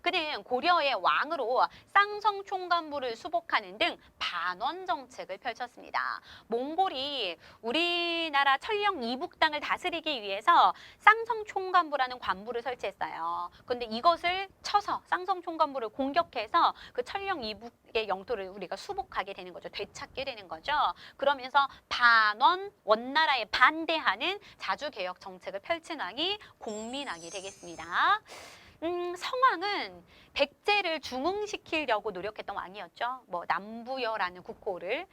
그는 고려의 왕으로 쌍성총관부를 수복하는 등 반원 정책을 펼쳤습니다. 몽골이 우리나라 천령 이북 땅을 다스리기 위해서 쌍성총관부라는 관부를 설치했어요. 그런데 이것을 쳐서 쌍성총관부를 공격해서 그 천령 이북의 영토를 우리가 수복하게 되는 거죠. 되찾게 되는 거죠. 그러면서 반원, 원나라에 반대하는 자주개혁 정책을 펼친 왕이 공민왕이 되겠습니다. 성왕은 백제를 중흥시키려고 노력했던 왕이었죠. 뭐 남부여라는 국호를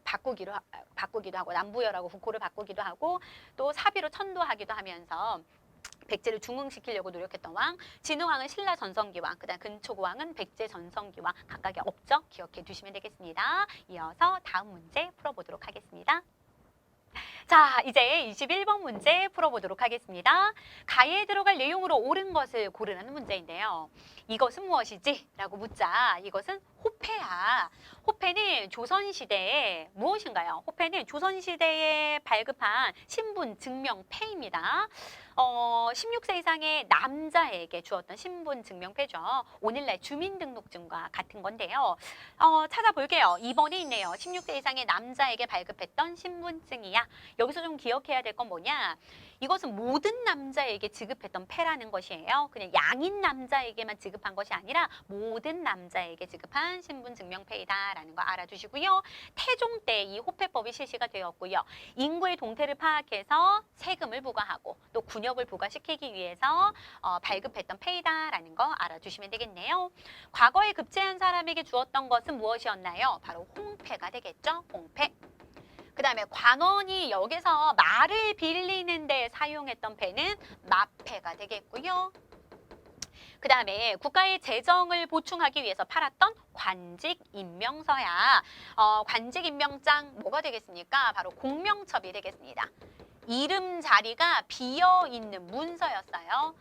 바꾸기도 하고 남부여라고 국호를 바꾸기도 하고 또 사비로 천도하기도 하면서 백제를 중흥시키려고 노력했던 왕, 진흥왕은 신라 전성기왕, 그다음 근초고왕은 백제 전성기왕 각각의 업적 기억해 두시면 되겠습니다. 이어서 다음 문제 풀어보도록 하겠습니다. 자, 이제 21번 문제 풀어보도록 하겠습니다. 가에 들어갈 내용으로 옳은 것을 고르라는 문제인데요. 이것은 무엇이지? 라고 묻자. 이것은 호패야. 호패는 조선시대에 무엇인가요? 호패는 조선시대에 발급한 신분 증명패입니다. 16세 이상의 남자에게 주었던 신분 증명패죠. 오늘날 주민등록증과 같은 건데요. 찾아볼게요. 2번에 있네요. 16세 이상의 남자에게 발급했던 신분증이야. 여기서 좀 기억해야 될 건 뭐냐? 이것은 모든 남자에게 지급했던 패라는 것이에요. 그냥 양인 남자에게만 지급한 것이 아니라 모든 남자에게 지급한 신분증명패이다라는 거 알아두시고요. 태종 때 이 호패법이 실시가 되었고요. 인구의 동태를 파악해서 세금을 부과하고 또 군역을 부과시키기 위해서 발급했던 패이다라는 거 알아두시면 되겠네요. 과거에 급제한 사람에게 주었던 것은 무엇이었나요? 바로 홍패가 되겠죠. 홍패. 그 다음에 관원이 여기서 말을 빌리는 데 사용했던 패는 마패가 되겠고요. 그 다음에 국가의 재정을 보충하기 위해서 팔았던 관직임명서야. 관직임명장 뭐가 되겠습니까? 바로 공명첩이 되겠습니다. 이름 자리가 비어있는 문서였어요.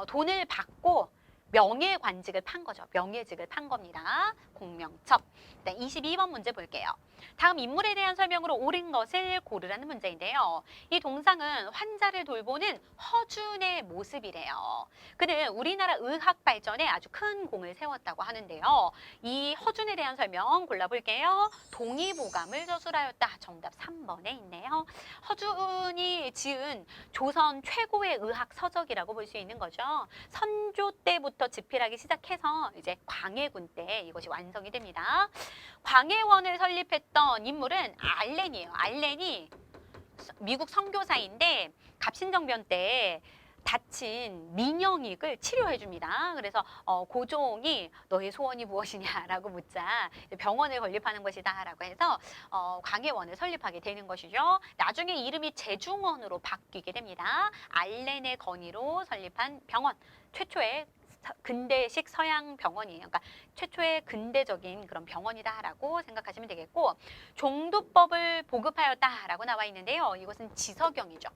돈을 받고 명예관직을 판 거죠. 명예직을 판 겁니다. 공명첩. 22번 문제 볼게요. 다음 인물에 대한 설명으로 옳은 것을 고르라는 문제인데요. 이 동상은 환자를 돌보는 허준의 모습이래요. 그는 우리나라 의학 발전에 아주 큰 공을 세웠다고 하는데요. 이 허준에 대한 설명 골라볼게요. 동의보감을 저술하였다. 정답 3번에 있네요. 허준이 지은 조선 최고의 의학 서적이라고 볼 수 있는 거죠. 선조 때부터 집필하기 시작해서 이제 광해군 때 이것이 완성이 됩니다. 광해원을 설립했던 인물은 알렌이에요. 알렌이 미국 선교사인데 갑신정변 때 다친 민영익을 치료해 줍니다. 그래서 고종이 너의 소원이 무엇이냐라고 묻자 병원을 건립하는 것이다 라고 해서 광해원을 설립하게 되는 것이죠. 나중에 이름이 제중원으로 바뀌게 됩니다. 알렌의 건의로 설립한 병원, 최초의 근대식 서양 병원이에요. 그러니까 최초의 근대적인 그런 병원이다라고 생각하시면 되겠고, 종두법을 보급하였다라고 나와 있는데요. 이것은 지서경이죠.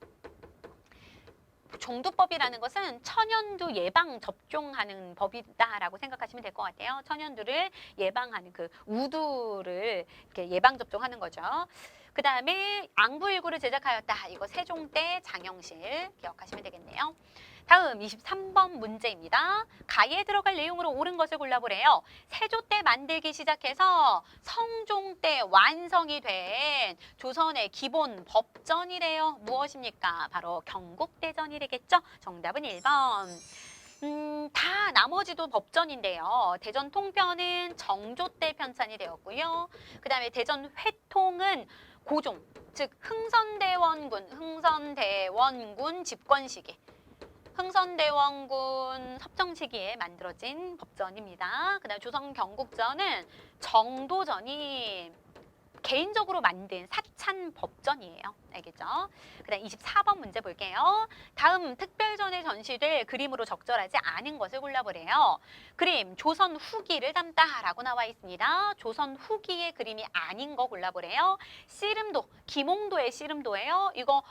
종두법이라는 것은 천연두 예방 접종하는 법이다라고 생각하시면 될 것 같아요. 천연두를 예방하는 그 우두를 이렇게 예방 접종하는 거죠. 그 다음에 앙부일구를 제작하였다. 이거 세종 때 장영실 기억하시면 되겠네요. 다음 23번 문제입니다. 가에 들어갈 내용으로 옳은 것을 골라보래요. 세조 때 만들기 시작해서 성종 때 완성이 된 조선의 기본 법전이래요. 무엇입니까? 바로 경국대전이 되겠죠? 정답은 1번. 다 나머지도 법전인데요. 대전 통편은 정조 때 편찬이 되었고요. 그 다음에 대전 회통은 고종, 즉 흥선대원군 집권 시기. 흥선대원군 섭정 시기에 만들어진 법전입니다. 그다음 조선 경국전은 정도전이 개인적으로 만든 사찬 법전이에요. 알겠죠? 그다음 24번 문제 볼게요. 다음 특별전에 전시될 그림으로 적절하지 않은 것을 골라보래요. 그림 조선 후기를 담다라고 나와 있습니다. 조선 후기의 그림이 아닌 거 골라보래요. 씨름도, 김홍도의 씨름도예요. 이거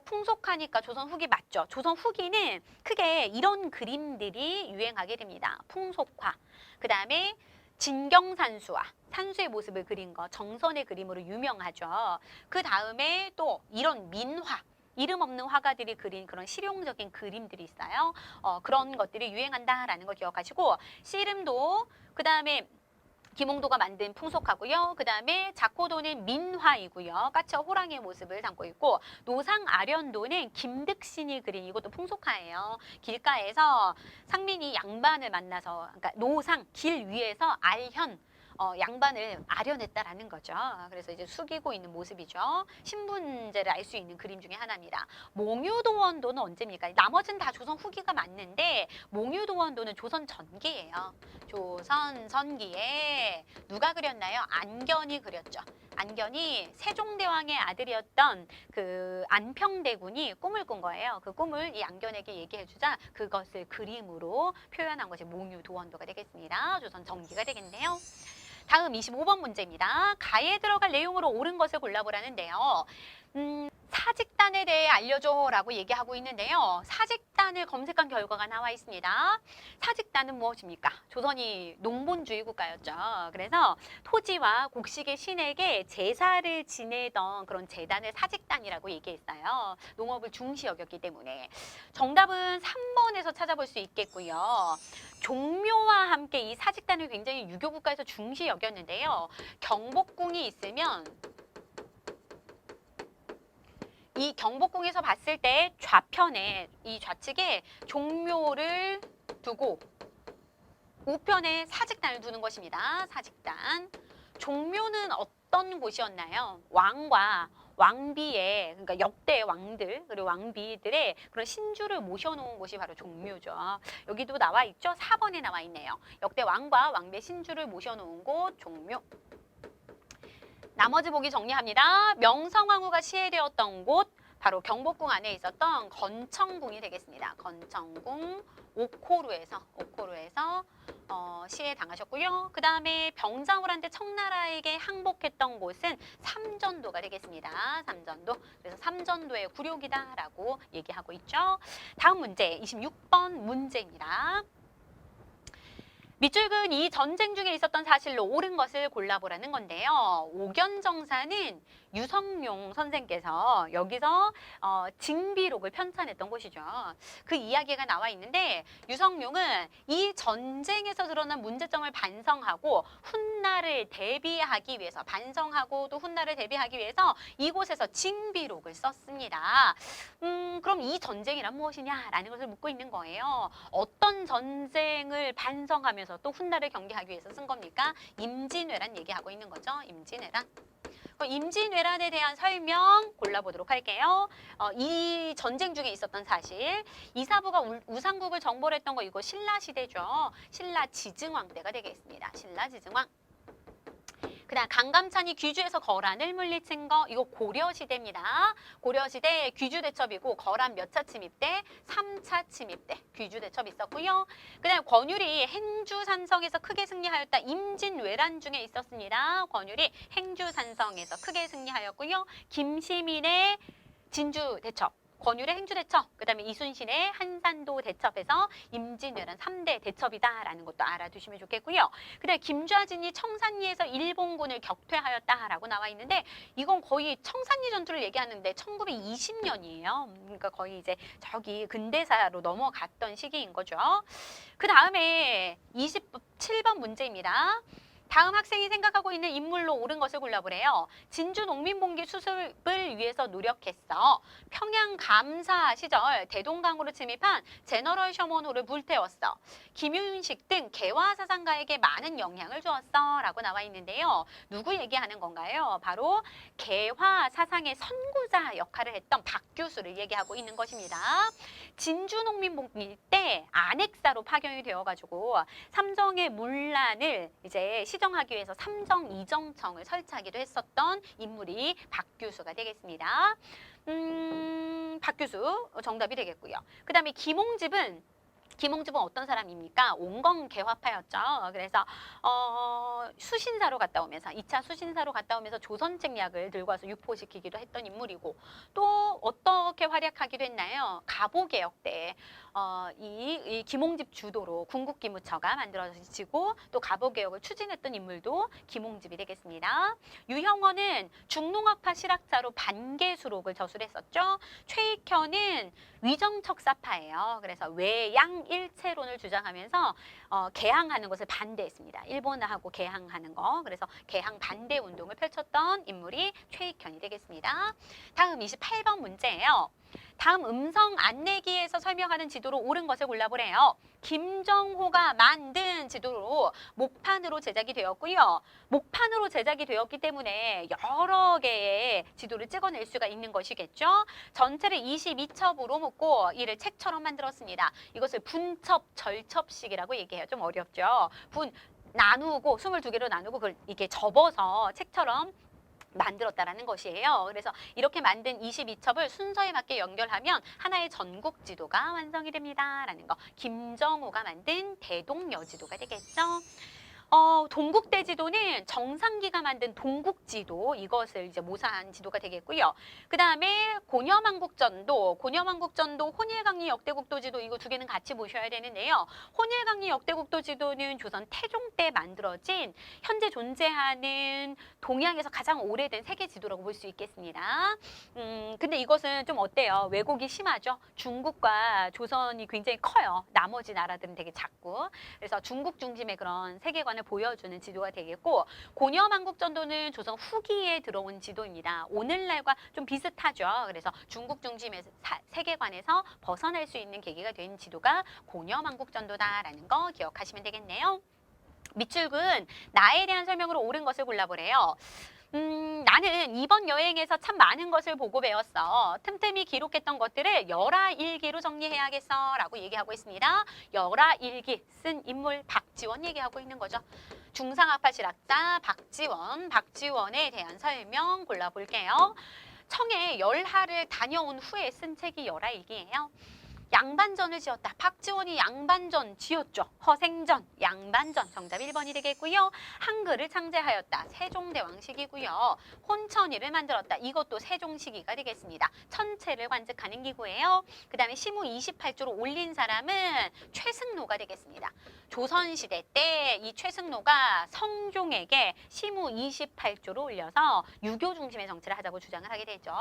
풍속하니까 조선 후기 맞죠? 조선 후기는 크게 이런 그림들이 유행하게 됩니다. 풍속화. 그 다음에 진경산수화, 산수의 모습을 그린 거, 정선의 그림으로 유명하죠. 그 다음에 또 이런 민화, 이름 없는 화가들이 그린 그런 실용적인 그림들이 있어요. 그런 것들이 유행한다라는 걸 기억하시고, 씨름도, 그 다음에 김홍도가 만든 풍속하고요. 그 다음에 자코도는 민화이고요. 까치와 호랑이의 모습을 담고 있고, 노상 아련도는 김득신이 그린 이것도 풍속화예요. 길가에서 상민이 양반을 만나서, 그러니까 노상 길 위에서 알현 양반을 아련했다라는 거죠. 그래서 이제 숙이고 있는 모습이죠. 신분제를 알 수 있는 그림 중에 하나입니다. 몽유도원도는 언제입니까? 나머지는 다 조선 후기가 맞는데 몽유도원도는 조선 전기예요. 조선 전기에 누가 그렸나요? 안견이 그렸죠. 안견이 세종대왕의 아들이었던 그 안평대군이 꿈을 꾼 거예요. 그 꿈을 이 안견에게 얘기해주자 그것을 그림으로 표현한 것이 몽유도원도가 되겠습니다. 조선 전기가 되겠네요. 다음 25번 문제입니다. 가에 들어갈 내용으로 옳은 것을 골라보라는데요. 사직단에 대해 알려줘라고 얘기하고 있는데요. 사직단을 검색한 결과가 나와 있습니다. 사직단은 무엇입니까? 조선이 농본주의 국가였죠. 그래서 토지와 곡식의 신에게 제사를 지내던 그런 제단을 사직단이라고 얘기했어요. 농업을 중시 여겼기 때문에. 정답은 3번에서 찾아볼 수 있겠고요. 종묘와 함께 이 사직단을 굉장히 유교 국가에서 중시 여겼는데요. 경복궁이 있으면 이 경복궁에서 봤을 때 좌편에 이 좌측에 종묘를 두고 우편에 사직단을 두는 것입니다. 사직단. 종묘는 어떤 곳이었나요? 왕과 왕비의 그러니까 역대 왕들 그리고 왕비들의 그런 신주를 모셔놓은 곳이 바로 종묘죠. 여기도 나와 있죠. 4번에 나와 있네요. 역대 왕과 왕비의 신주를 모셔놓은 곳 종묘. 나머지 보기 정리합니다. 명성황후가 시해되었던 곳 바로 경복궁 안에 있었던 건청궁이 되겠습니다. 건청궁 옥호루에서 시해 당하셨고요. 그 다음에 병자호란때 청나라에게 항복했던 곳은 삼전도가 되겠습니다. 삼전도. 그래서 삼전도의 굴욕이다라고 얘기하고 있죠. 다음 문제 26번 문제입니다. 밑줄은 이 전쟁 중에 있었던 사실로 옳은 것을 골라보라는 건데요. 오견정사는 유성룡 선생께서 여기서 징비록을 편찬했던 곳이죠. 그 이야기가 나와 있는데 유성룡은 이 전쟁에서 드러난 문제점을 반성하고 훗날을 대비하기 위해서 반성하고 또 훗날을 대비하기 위해서 이곳에서 징비록을 썼습니다. 그럼 이 전쟁이란 무엇이냐라는 것을 묻고 있는 거예요. 어떤 전쟁을 반성하면서 또 훗날을 경계하기 위해서 쓴 겁니까? 임진왜란 얘기하고 있는 거죠. 임진왜란. 임진왜란에 대한 설명 골라보도록 할게요. 이 전쟁 중에 있었던 사실. 이사부가 우상국을 정벌 했던 거 이거 신라시대죠. 신라지증왕 때가 되겠습니다. 신라지증왕. 그다음 강감찬이 귀주에서 거란을 물리친 거 이거 고려시대입니다. 고려시대 귀주대첩이고 거란 몇 차 침입 때? 3차 침입 때 귀주대첩 있었고요. 그다음 권율이 행주산성에서 크게 승리하였다. 임진왜란 중에 있었습니다. 권율이 행주산성에서 크게 승리하였고요. 김시민의 진주대첩. 권율의 행주대첩, 그 다음에 이순신의 한산도 대첩에서 임진왜란 3대 대첩이다라는 것도 알아두시면 좋겠고요. 그 다음에 김좌진이 청산리에서 일본군을 격퇴하였다라고 나와 있는데 이건 거의 청산리 전투를 얘기하는데 1920년이에요. 그러니까 거의 이제 저기 근대사로 넘어갔던 시기인 거죠. 그 다음에 27번 문제입니다. 다음 학생이 생각하고 있는 인물로 옳은 것을 골라보래요. 진주 농민봉기 수습을 위해서 노력했어. 평양 감사 시절 대동강으로 침입한 제너럴 셔먼호를 불태웠어. 김윤식 등 개화 사상가에게 많은 영향을 주었어 라고 나와 있는데요. 누구 얘기하는 건가요? 바로 개화 사상의 선구자 역할을 했던 박규수를 얘기하고 있는 것입니다. 진주 농민봉기 때 안핵사로 파견이 되어가지고 삼정의 문란을 이제 시정하기 위해서 삼정 이정청을 설치하기도 했었던 인물이 박규수가 되겠습니다. 박규수 정답이 되겠고요. 그 다음에 김홍집은 어떤 사람입니까? 온건 개화파였죠. 그래서 수신사로 갔다 오면서 2차 수신사로 갔다 오면서 조선책략을 들고 와서 유포시키기도 했던 인물이고 또 어떻게 활약하기도 했나요? 갑오개혁 때 이 김홍집 주도로 군국기무처가 만들어지고 또 갑오개혁을 추진했던 인물도 김홍집이 되겠습니다. 유형원은 중농학파 실학자로 반개수록을 저술했었죠. 최익현은 위정척사파예요. 그래서 외양일체론을 주장하면서 개항하는 것을 반대했습니다. 일본하고 개항하는 거. 그래서 개항 반대 운동을 펼쳤던 인물이 최익현이 되겠습니다. 다음 28번 문제예요. 다음 음성 안내기에서 설명하는 지도로 옳은 것을 골라보래요. 김정호가 만든 지도로 목판으로 제작이 되었고요. 목판으로 제작이 되었기 때문에 여러 개의 지도를 찍어낼 수가 있는 것이겠죠. 전체를 22첩으로 묶고 이를 책처럼 만들었습니다. 이것을 분첩, 절첩식이라고 얘기해요. 좀 어렵죠. 나누고 22개로 나누고 그걸 이게 접어서 책처럼 만들었다라는 것이에요. 그래서 이렇게 만든 22첩을 순서에 맞게 연결하면 하나의 전국 지도가 완성이 됩니다. 라는 거. 김정호가 만든 대동여지도가 되겠죠. 동국대지도는 정상기가 만든 동국지도 이것을 이제 모사한 지도가 되겠고요. 그 다음에 고려망국전도 혼일강리 역대국도지도 이거 두 개는 같이 보셔야 되는데요. 혼일강리 역대국도지도는 조선 태종 때 만들어진 현재 존재하는 동양에서 가장 오래된 세계 지도라고 볼 수 있겠습니다. 근데 이것은 좀 어때요? 왜곡이 심하죠? 중국과 조선이 굉장히 커요. 나머지 나라들은 되게 작고. 그래서 중국 중심의 그런 세계관을 보여주는 지도가 되겠고, 고려망국전도는 조선 후기에 들어온 지도입니다. 오늘날과 좀 비슷하죠. 그래서 중국 중심의 세계관에서 벗어날 수 있는 계기가 된 지도가 고려망국전도다라는 거 기억하시면 되겠네요. 밑줄근 나에 대한 설명으로 옳은 것을 골라보래요. 나는 이번 여행에서 참 많은 것을 보고 배웠어. 틈틈이 기록했던 것들을 열하일기로 정리해야겠어 라고 얘기하고 있습니다. 열하일기 쓴 인물 박지원 얘기하고 있는 거죠. 중상학파실학자 박지원에 대한 설명 골라볼게요. 청해 열하를 다녀온 후에 쓴 책이 열하일기예요. 양반전을 지었다. 박지원이 양반전 지었죠. 허생전, 양반전. 정답 1번이 되겠고요. 한글을 창제하였다. 세종대왕식이고요. 혼천이를 만들었다. 이것도 세종시기가 되겠습니다. 천체를 관측하는 기구예요. 그 다음에 시무 28조로 올린 사람은 최승로가 되겠습니다. 조선시대 때 이 최승로가 성종에게 시무 28조로 올려서 유교 중심의 정치를 하자고 주장을 하게 되죠.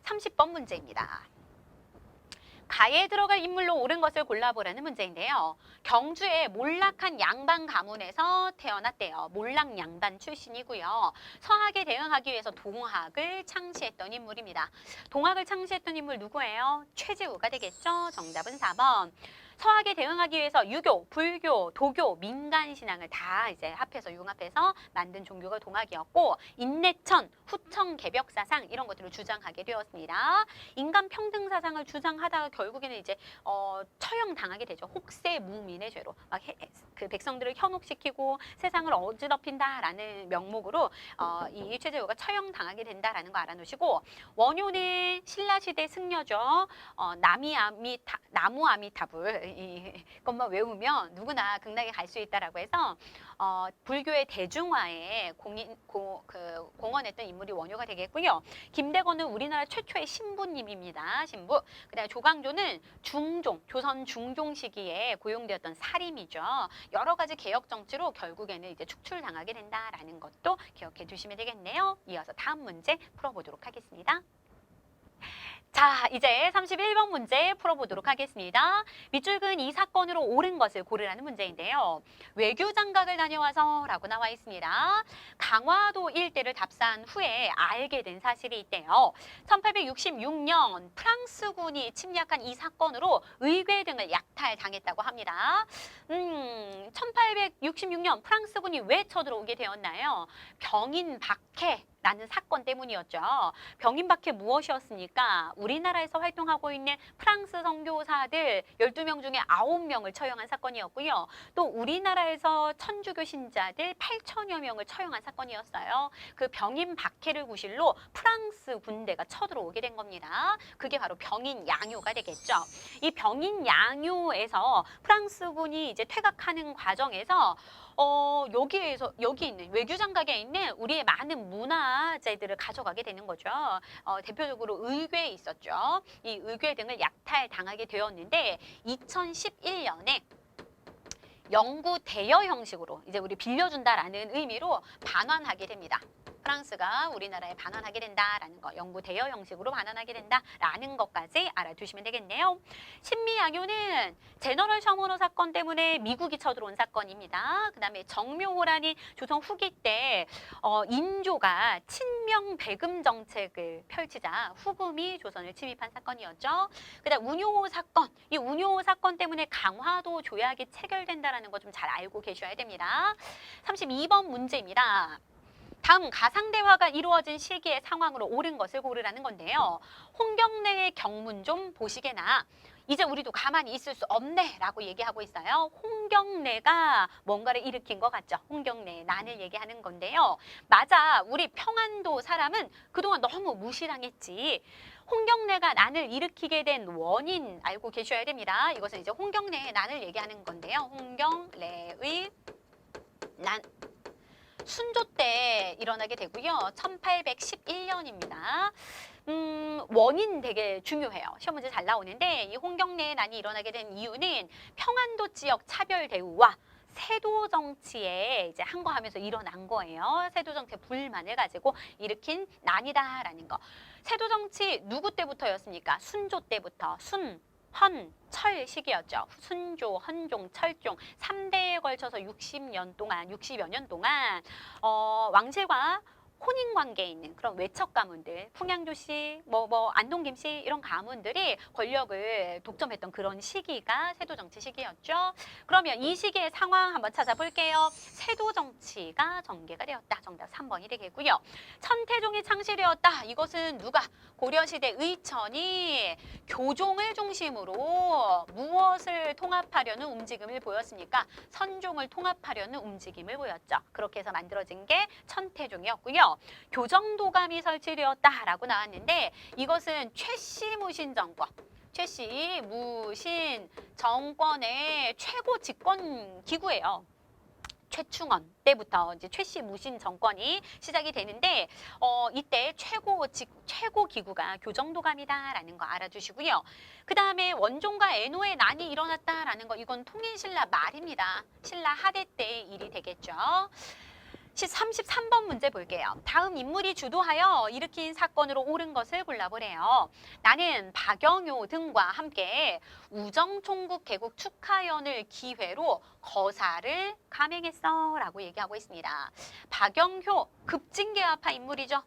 30번 문제입니다. 가에 들어갈 인물로 옳은 것을 골라보라는 문제인데요. 경주의 몰락한 양반 가문에서 태어났대요. 몰락 양반 출신이고요. 서학에 대응하기 위해서 동학을 창시했던 인물입니다. 동학을 창시했던 인물 누구예요? 최재우가 되겠죠. 정답은 4번. 서학에 대응하기 위해서 유교, 불교, 도교, 민간 신앙을 다 이제 합해서 융합해서 만든 종교가 동학이었고, 인내천, 후청 개벽 사상 이런 것들을 주장하게 되었습니다. 인간 평등 사상을 주장하다가 결국에는 이제 처형당하게 되죠. 혹세무민의 죄로 그 백성들을 현혹시키고 세상을 어지럽힌다라는 명목으로 이 최재우가 처형당하게 된다라는 거 알아놓으시고, 원효는 신라시대 승려죠. 나무 아미타불 이것만 외우면 누구나 극락에 갈 수 있다라고 해서 불교의 대중화에 공헌했던 인물이 원효가 되겠고요. 김대건은 우리나라 최초의 신부님입니다. 신부. 그다음에 조광조는 조선 중종 시기에 고용되었던 사림이죠. 여러 가지 개혁 정치로 결국에는 이제 축출당하게 된다라는 것도 기억해 두시면 되겠네요. 이어서 다음 문제 풀어보도록 하겠습니다. 자, 이제 31번 문제 풀어보도록 하겠습니다. 밑줄근 이 사건으로 옳은 것을 고르라는 문제인데요. 외교장각을 다녀와서 라고 나와 있습니다. 강화도 일대를 답사한 후에 알게 된 사실이 있대요. 1866년 프랑스군이 침략한 이 사건으로 의궤 등을 약탈당했다고 합니다. 1866년 프랑스군이 왜 쳐들어오게 되었나요? 병인박해 라는 사건 때문이었죠. 병인박해 무엇이었습니까? 우리나라에서 활동하고 있는 프랑스 선교사들 12명 중에 9명을 처형한 사건이었고요. 또 우리나라에서 천주교 신자들 8천여 명을 처형한 사건이었어요. 그 병인박해를 구실로 프랑스 군대가 쳐들어오게 된 겁니다. 그게 바로 병인양요가 되겠죠. 이 병인양요에서 프랑스군이 이제 퇴각하는 과정에서 여기 있는 외교장각에 있는 우리의 많은 문화재들을 가져가게 되는 거죠. 대표적으로 의궤에 있었죠. 이 의궤 등을 약탈당하게 되었는데 2011년에 영구 대여 형식으로 이제 우리 빌려준다라는 의미로 반환하게 됩니다. 프랑스가 우리나라에 반환하게 된다라는 거, 영구 대여 형식으로 반환하게 된다라는 것까지 알아두시면 되겠네요. 신미양요는 제너럴 셔머너 사건 때문에 미국이 쳐들어온 사건입니다. 그 다음에 정묘호란이 조선 후기 때 인조가 친명 배금 정책을 펼치자 후금이 조선을 침입한 사건이었죠. 그 다음 운용호 사건, 이 운용호 사건 때문에 강화도 조약이 체결된다는 거 좀 잘 알고 계셔야 됩니다. 32번 문제입니다. 다음 가상대화가 이루어진 시기의 상황으로 옳은 것을 고르라는 건데요. 홍경래의 경문 좀 보시게나. 이제 우리도 가만히 있을 수 없네 라고 얘기하고 있어요. 홍경래가 뭔가를 일으킨 것 같죠. 홍경래의 난을 얘기하는 건데요. 맞아, 우리 평안도 사람은 그동안 너무 무시당했지. 홍경래가 난을 일으키게 된 원인 알고 계셔야 됩니다. 이것은 이제 홍경래의 난을 얘기하는 건데요. 홍경래의 난. 순조 때 일어나게 되고요. 1811년입니다. 원인 되게 중요해요. 시험 문제 잘 나오는데 이 홍경래의 난이 일어나게 된 이유는 평안도 지역 차별 대우와 세도 정치에 이제 항거하면서 일어난 거예요. 세도 정치의 불만을 가지고 일으킨 난이다라는 거. 세도 정치 누구 때부터였습니까? 순조 때부터. 헌, 철 시기였죠. 순조, 헌종, 철종 3대에 걸쳐서 60여 년 동안 왕실과 혼인 관계에 있는 그런 외척 가문들, 풍양조씨, 안동김씨 이런 가문들이 권력을 독점했던 그런 시기가 세도 정치 시기였죠. 그러면 이 시기의 상황 한번 찾아볼게요. 세도 정치가 전개가 되었다. 정답 3번이 되겠고요. 천태종이 창시되었다. 이것은 누가? 고려시대 의천이 교종을 중심으로 무엇을 통합하려는 움직임을 보였습니까? 선종을 통합하려는 움직임을 보였죠. 그렇게 해서 만들어진 게 천태종이었고요. 교정도감이 설치되었다라고 나왔는데 이것은 최씨무신 정권. 최씨무신 정권의 최고 집권 기구예요. 최충원 때부터 이제 최씨무신 정권이 시작이 되는데 이때 최고 기구가 교정도감이다라는 거 알아두시고요. 그 다음에 원종과 애노의 난이 일어났다라는 거 이건 통일신라 말입니다. 신라 하대 때의 일이 되겠죠. 33번 문제 볼게요. 다음 인물이 주도하여 일으킨 사건으로 옳은 것을 골라보래요. 나는 박영효 등과 함께 우정총국 개국 축하연을 기회로 거사를 감행했어 라고 얘기하고 있습니다. 박영효 급진개화파 인물이죠.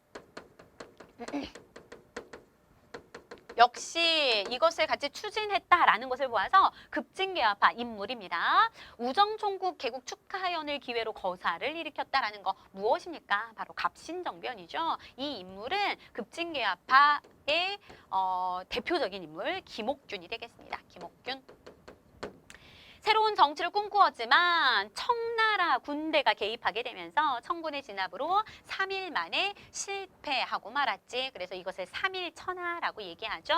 역시 이것을 같이 추진했다라는 것을 보아서 급진개화파 인물입니다. 우정총국 개국 축하연을 기회로 거사를 일으켰다라는 거 무엇입니까? 바로 갑신정변이죠. 이 인물은 급진개화파의 대표적인 인물 김옥균이 되겠습니다. 김옥균. 새로운 정치를 꿈꾸었지만 청나라 군대가 개입하게 되면서 청군의 진압으로 3일 만에 실패하고 말았지. 그래서 이것을 3.1천하라고 얘기하죠.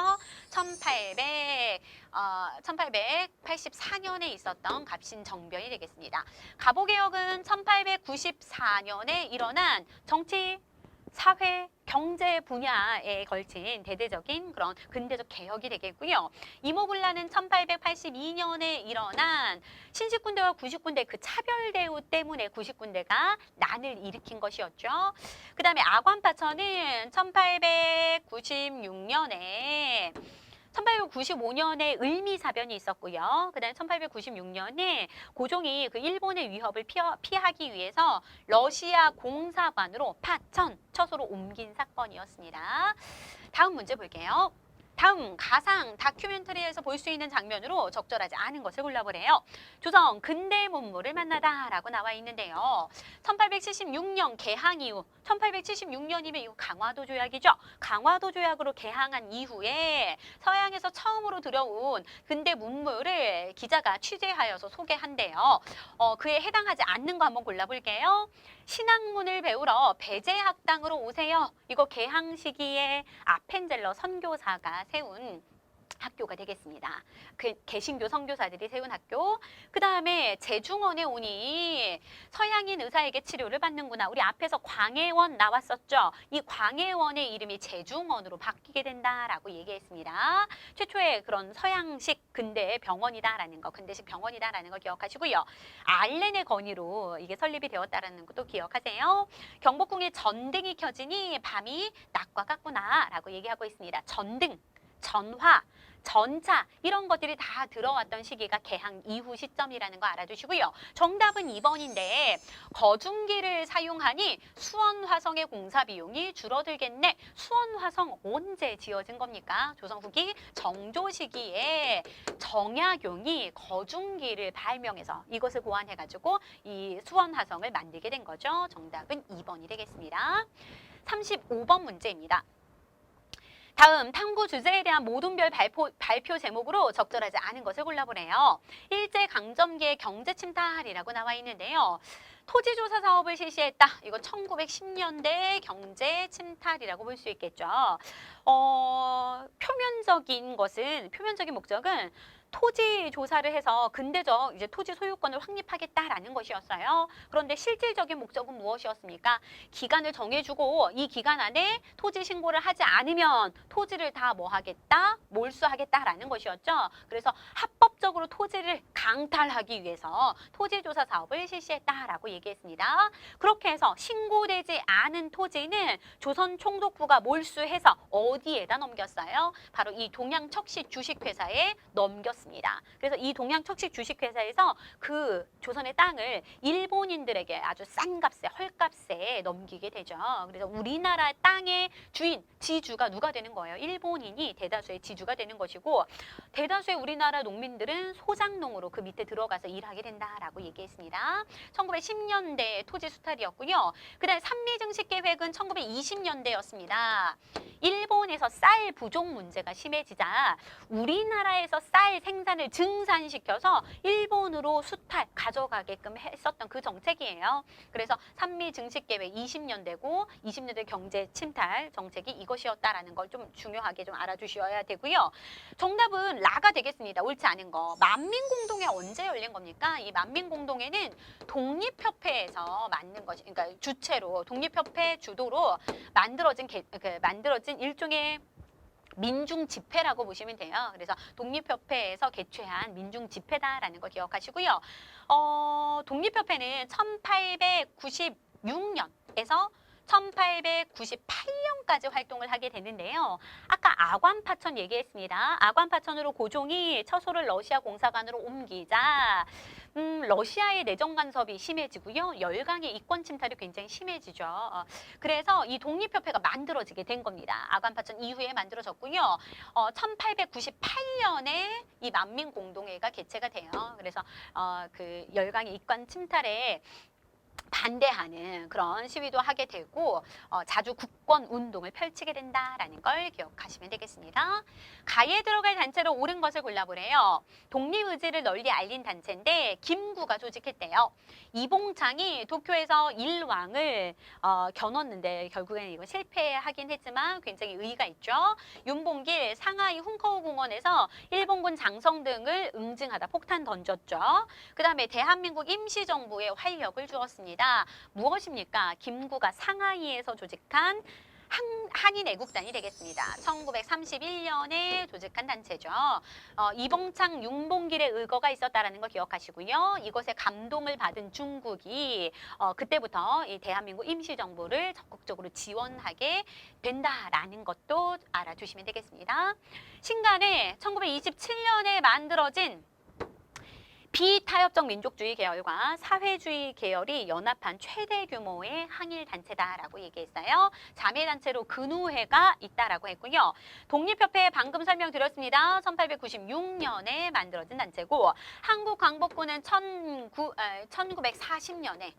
1884년에 있었던 갑신정변이 되겠습니다. 갑오개혁은 1894년에 일어난 정치, 사회, 경제 분야에 걸친 대대적인 그런 근대적 개혁이 되겠고요. 이모군란은 1882년에 일어난 신식군대와 구식군대 그 차별 대우 때문에 구식군대가 난을 일으킨 것이었죠. 그 다음에 아관파천은 1895년에 을미사변이 있었고요. 그 다음에 1896년에 고종이 그 일본의 위협을 피하기 위해서 러시아 공사관으로 파천, 처소로 옮긴 사건이었습니다. 다음 문제 볼게요. 다음 가상 다큐멘터리에서 볼 수 있는 장면으로 적절하지 않은 것을 골라보래요. 조선 근대 문물을 만나다 라고 나와 있는데요. 1876년 개항 이후 1876년이면 이거 강화도 조약이죠. 강화도 조약으로 개항한 이후에 서양에서 처음으로 들여온 근대 문물을 기자가 취재하여서 소개한대요. 그에 해당하지 않는 거 한번 골라볼게요. 신학문을 배우러 배제학당으로 오세요. 이거 개항 시기에 아펜젤러 선교사가 세운 학교가 되겠습니다. 그 개신교 선교사들이 세운 학교. 그 다음에 제중원에 오니 서양인 의사에게 치료를 받는구나. 우리 앞에서 광해원 나왔었죠. 이 광해원의 이름이 제중원으로 바뀌게 된다라고 얘기했습니다. 최초의 그런 서양식 근대 병원이다라는 거, 근대식 병원이다라는 거 기억하시고요. 알렌의 건의로 이게 설립이 되었다라는 것도 기억하세요. 경복궁에 전등이 켜지니 밤이 낮과 같구나라고 얘기하고 있습니다. 전등, 전화, 전차 이런 것들이 다 들어왔던 시기가 개항 이후 시점이라는 거 알아두시고요. 정답은 2번인데 거중기를 사용하니 수원화성의 공사 비용이 줄어들겠네. 수원화성 언제 지어진 겁니까? 조선 후기 정조 시기에 정약용이 거중기를 발명해서 이것을 고안해가지고 이 수원화성을 만들게 된 거죠. 정답은 2번이 되겠습니다. 35번 문제입니다. 다음 탐구 주제에 대한 모둠별 발표 제목으로 적절하지 않은 것을 골라보래요. 일제강점기의 경제침탈이라고 나와 있는데요. 토지조사 사업을 실시했다. 이거 1910년대 경제침탈이라고 볼 수 있겠죠. 표면적인 목적은 토지 조사를 해서 근대적 이제 토지 소유권을 확립하겠다라는 것이었어요. 그런데 실질적인 목적은 무엇이었습니까? 기간을 정해주고 이 기간 안에 토지 신고를 하지 않으면 토지를 다 뭐 하겠다? 몰수하겠다라는 것이었죠. 그래서 합법적으로 토지를 강탈하기 위해서 토지 조사 사업을 실시했다라고 얘기했습니다. 그렇게 해서 신고되지 않은 토지는 조선 총독부가 몰수해서 어디에다 넘겼어요? 바로 이 동양척시 주식회사에 넘겼습니다. 그래서 이 동양척시 주식회사에서 그 조선의 땅을 일본인들에게 아주 싼 값에, 헐값에 넘기게 되죠. 그래서 우리나라 땅의 주인, 지주가 누가 되는 거예요? 일본인이 대다수의 지주가 되는 것이고 대다수의 우리나라 농민들은 소장농으로 그 밑에 들어가서 일하게 된다라고 얘기했습니다. 1910년대 토지 수탈이었고요. 그다음에 산미증식계획은 1920년대였습니다. 일본에서 쌀 부족 문제가 심해지자 우리나라에서 쌀 생산을 증산시켜서 일본으로 수탈 가져가게끔 했었던 그 정책이에요. 그래서 산미증식계획 20년대고 20년대 경제 침탈 정책이 이것이었다라는 걸 좀 중요하게 좀 알아두셔야 되고요. 정답은 라가 되겠습니다. 옳지 않은 거. 만민공동회 언제 열린 겁니까? 이 만민공동회는 독립협회에서 만든 것이, 그러니까 주체로 독립협회 주도로 만들어진 일종의 민중 집회라고 보시면 돼요. 그래서 독립협회에서 개최한 민중 집회다라는 거 기억하시고요. 독립협회는 1896년에서 1898년까지 활동을 하게 되는데요. 아까 아관파천 얘기했습니다. 아관파천으로 고종이 처소를 러시아 공사관으로 옮기자 러시아의 내정 간섭이 심해지고요. 열강의 이권 침탈이 굉장히 심해지죠. 그래서 이 독립협회가 만들어지게 된 겁니다. 아관파천 이후에 만들어졌고요. 1898년에 이 만민공동회가 개최가 돼요. 그래서 그 열강의 이권 침탈에 반대하는 그런 시위도 하게 되고 자주 국권 운동을 펼치게 된다라는 걸 기억하시면 되겠습니다. 가에 들어갈 단체로 옳은 것을 골라보래요. 독립의지를 널리 알린 단체인데 김구가 조직했대요. 이봉창이 도쿄에서 일왕을 겨눴는데 결국에는 이거 실패하긴 했지만 굉장히 의의가 있죠. 윤봉길 상하이 훈커우 공원에서 일본군 장성 등을 응징하다 폭탄 던졌죠. 그 다음에 대한민국 임시정부에 활력을 주었습니다. 무엇입니까? 김구가 상하이에서 조직한 한인 애국단이 되겠습니다. 1931년에 조직한 단체죠. 이봉창, 윤봉길의 의거가 있었다라는 거 기억하시고요. 이것에 감동을 받은 중국이 그때부터 이 대한민국 임시정부를 적극적으로 지원하게 된다라는 것도 알아두시면 되겠습니다. 신간에 1927년에 만들어진 비타협적 민족주의 계열과 사회주의 계열이 연합한 최대 규모의 항일 단체다라고 얘기했어요. 자매 단체로 근우회가 있다라고 했고요. 독립협회 방금 설명드렸습니다. 1896년에 만들어진 단체고 한국광복군은 1940년에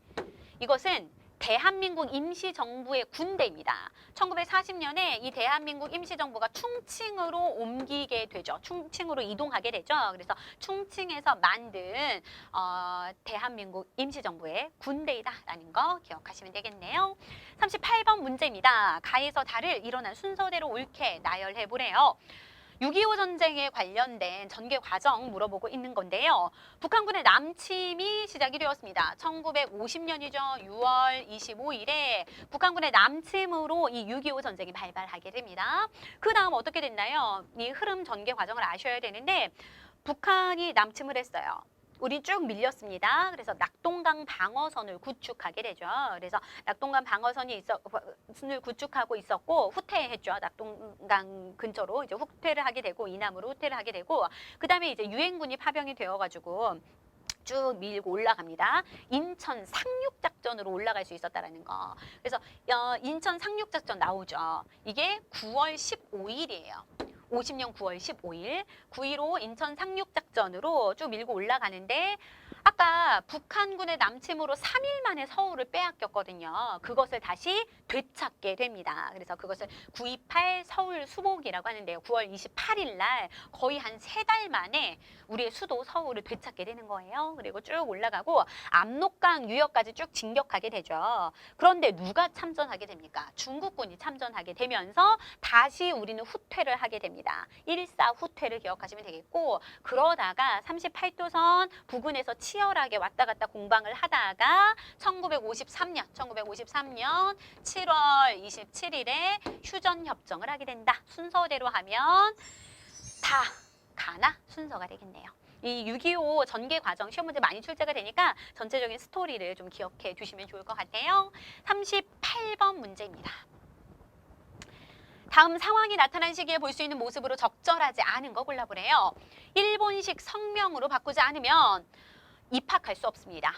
이것은 대한민국 임시정부의 군대입니다. 1940년에 이 대한민국 임시정부가 충칭으로 옮기게 되죠. 충칭으로 이동하게 되죠. 그래서 충칭에서 만든 대한민국 임시정부의 군대이다라는 거 기억하시면 되겠네요. 38번 문제입니다. 가에서 달을 일어난 순서대로 옳게 나열해보래요. 6.25 전쟁에 관련된 전개 과정 물어보고 있는 건데요. 북한군의 남침이 시작이 되었습니다. 1950년이죠. 6월 25일에 북한군의 남침으로 이 6.25 전쟁이 발발하게 됩니다. 그 다음 어떻게 됐나요? 이 흐름 전개 과정을 아셔야 되는데 북한이 남침을 했어요. 우리 쭉 밀렸습니다. 그래서 낙동강 방어선을 구축하게 되죠. 그래서 낙동강 방어선을 구축하고 있었고 후퇴했죠. 낙동강 근처로 이제 후퇴를 하게 되고 이남으로 후퇴를 하게 되고 그다음에 이제 유엔군이 파병이 되어가지고 쭉 밀고 올라갑니다. 인천 상륙작전으로 올라갈 수 있었다라는 거. 그래서 인천 상륙작전 나오죠. 이게 9월 15일이에요. 50년 9월 15일 9.15 인천 상륙작전으로 쭉 밀고 올라가는데 아까 북한군의 남침으로 3일 만에 서울을 빼앗겼거든요. 그것을 다시 되찾게 됩니다. 그래서 그것을 9.28 서울 수복이라고 하는데요. 9월 28일 날 거의 한 3달 만에 우리의 수도 서울을 되찾게 되는 거예요. 그리고 쭉 올라가고 압록강 유역까지 쭉 진격하게 되죠. 그런데 누가 참전하게 됩니까? 중국군이 참전하게 되면서 다시 우리는 후퇴를 하게 됩니다. 1.4 후퇴를 기억하시면 되겠고 그러다가 38도선 부근에서 치열하게 왔다 갔다 공방을 하다가 1953년 7월 27일에 휴전협정을 하게 된다. 순서대로 하면 다 가나 순서가 되겠네요. 이 6.25 전개 과정 시험 문제 많이 출제가 되니까 전체적인 스토리를 좀 기억해 두시면 좋을 것 같아요. 38번 문제입니다. 다음 상황이 나타난 시기에 볼 수 있는 모습으로 적절하지 않은 거 골라보래요. 일본식 성명으로 바꾸지 않으면 입학할 수 없습니다.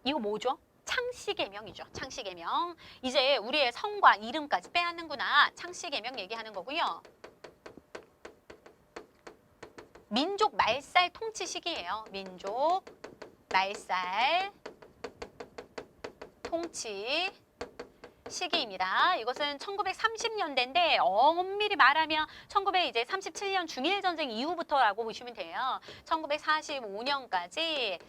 이거 뭐죠? 창씨개명이죠. 창씨개명. 이제 우리의 성과 이름까지 빼앗는구나. 창씨개명 얘기하는 거고요. 민족 말살 통치 시기예요. 민족 말살 통치 시기입니다. 이것은 1930년대인데 엄밀히 말하면 1937년 중일전쟁 이후부터라고 보시면 돼요. 1945년까지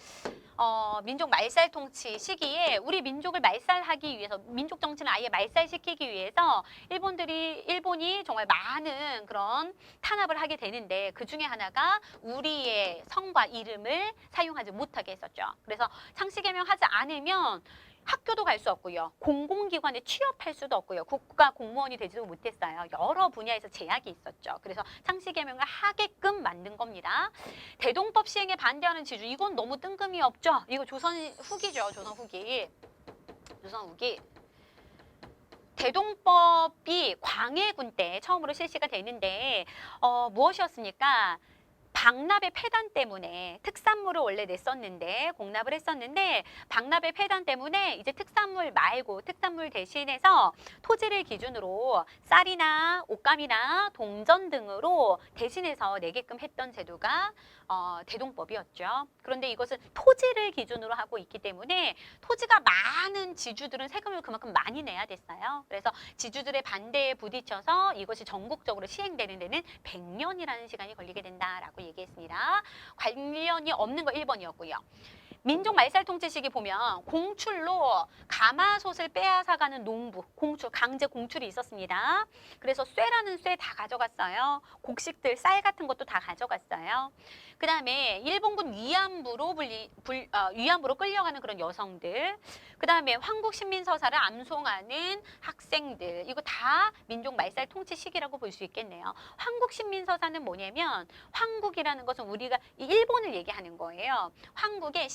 민족 말살 통치 시기에 우리 민족을 말살하기 위해서 민족 정치는 아예 말살시키기 위해서 일본이 정말 많은 그런 탄압을 하게 되는데 그 중에 하나가 우리의 성과 이름을 사용하지 못하게 했었죠. 그래서 창씨개명하지 않으면 학교도 갈 수 없고요. 공공기관에 취업할 수도 없고요. 국가 공무원이 되지도 못했어요. 여러 분야에서 제약이 있었죠. 그래서 창씨개명을 하게끔 만든 겁니다. 대동법 시행에 반대하는 지주. 이건 너무 뜬금이 없죠. 이거 조선 후기죠. 조선 후기. 대동법이 광해군 때 처음으로 실시가 되는데 무엇이었습니까? 박납의 폐단 때문에 특산물을 원래 냈었는데 공납을 했었는데 박납의 폐단 때문에 이제 특산물 말고 특산물 대신해서 토지를 기준으로 쌀이나 옷감이나 동전 등으로 대신해서 내게끔 했던 제도가 대동법이었죠. 그런데 이것은 토지를 기준으로 하고 있기 때문에 토지가 많은 지주들은 세금을 그만큼 많이 내야 됐어요. 그래서 지주들의 반대에 부딪혀서 이것이 전국적으로 시행되는 데는 100년이라는 시간이 걸리게 된다라고 얘기했습니다. 관련이 없는 거 1번이었고요. 민족 말살 통치 시기 보면 공출로 가마솥을 빼앗아가는 농부, 강제 공출이 있었습니다. 그래서 쇠라는 쇠 다 가져갔어요. 곡식들, 쌀 같은 것도 다 가져갔어요. 그 다음에 일본군 위안부로 끌려가는 그런 여성들, 그 다음에 황국신민서사를 암송하는 학생들, 이거 다 민족 말살 통치 시기라고 볼 수 있겠네요. 황국신민서사는 뭐냐면 황국이라는 것은 우리가 일본을 얘기하는 거예요. 황국의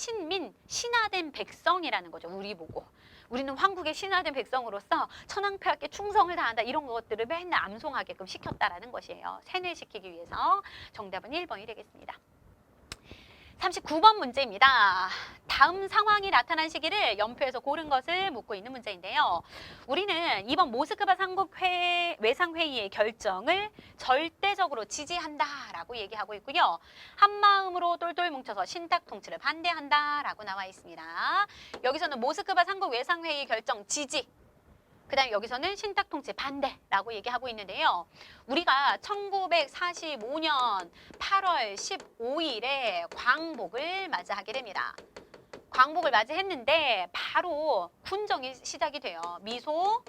신하된 백성이라는 거죠. 우리 보고. 우리는 황국의 신하된 백성으로서 천황폐하께 충성을 다한다. 이런 것들을 맨날 암송하게끔 시켰다라는 것이에요. 세뇌시키기 위해서. 정답은 1번이 되겠습니다. 39번 문제입니다. 다음 상황이 나타난 시기를 연표에서 고른 것을 묻고 있는 문제인데요. 우리는 이번 모스크바 외상회의의 결정을 절대적으로 지지한다라고 얘기하고 있고요. 한마음으로 똘똘 뭉쳐서 신탁 통치를 반대한다라고 나와 있습니다. 여기서는 모스크바 외상회의 결정 지지. 그 다음에 여기서는 신탁 통치 반대라고 얘기하고 있는데요. 우리가 1945년 8월 15일에 광복을 맞이하게 됩니다. 광복을 맞이했는데 바로 군정이 시작이 돼요. 미소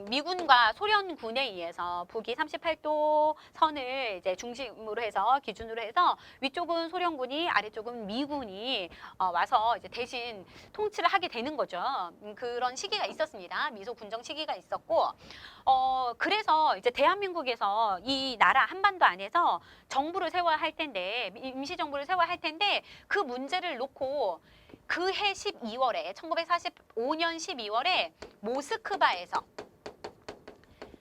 미군과 소련군에 의해서 북이 38도 선을 이제 중심으로 해서 기준으로 해서 위쪽은 소련군이 아래쪽은 미군이 와서 이제 대신 통치를 하게 되는 거죠. 그런 시기가 있었습니다. 미소 군정 시기가 있었고 그래서 이제 대한민국에서 이 나라 한반도 안에서 정부를 세워야 할 텐데 임시정부를 세워야 할 텐데 그 문제를 놓고 그해 12월에 1945년 12월에 모스크바에서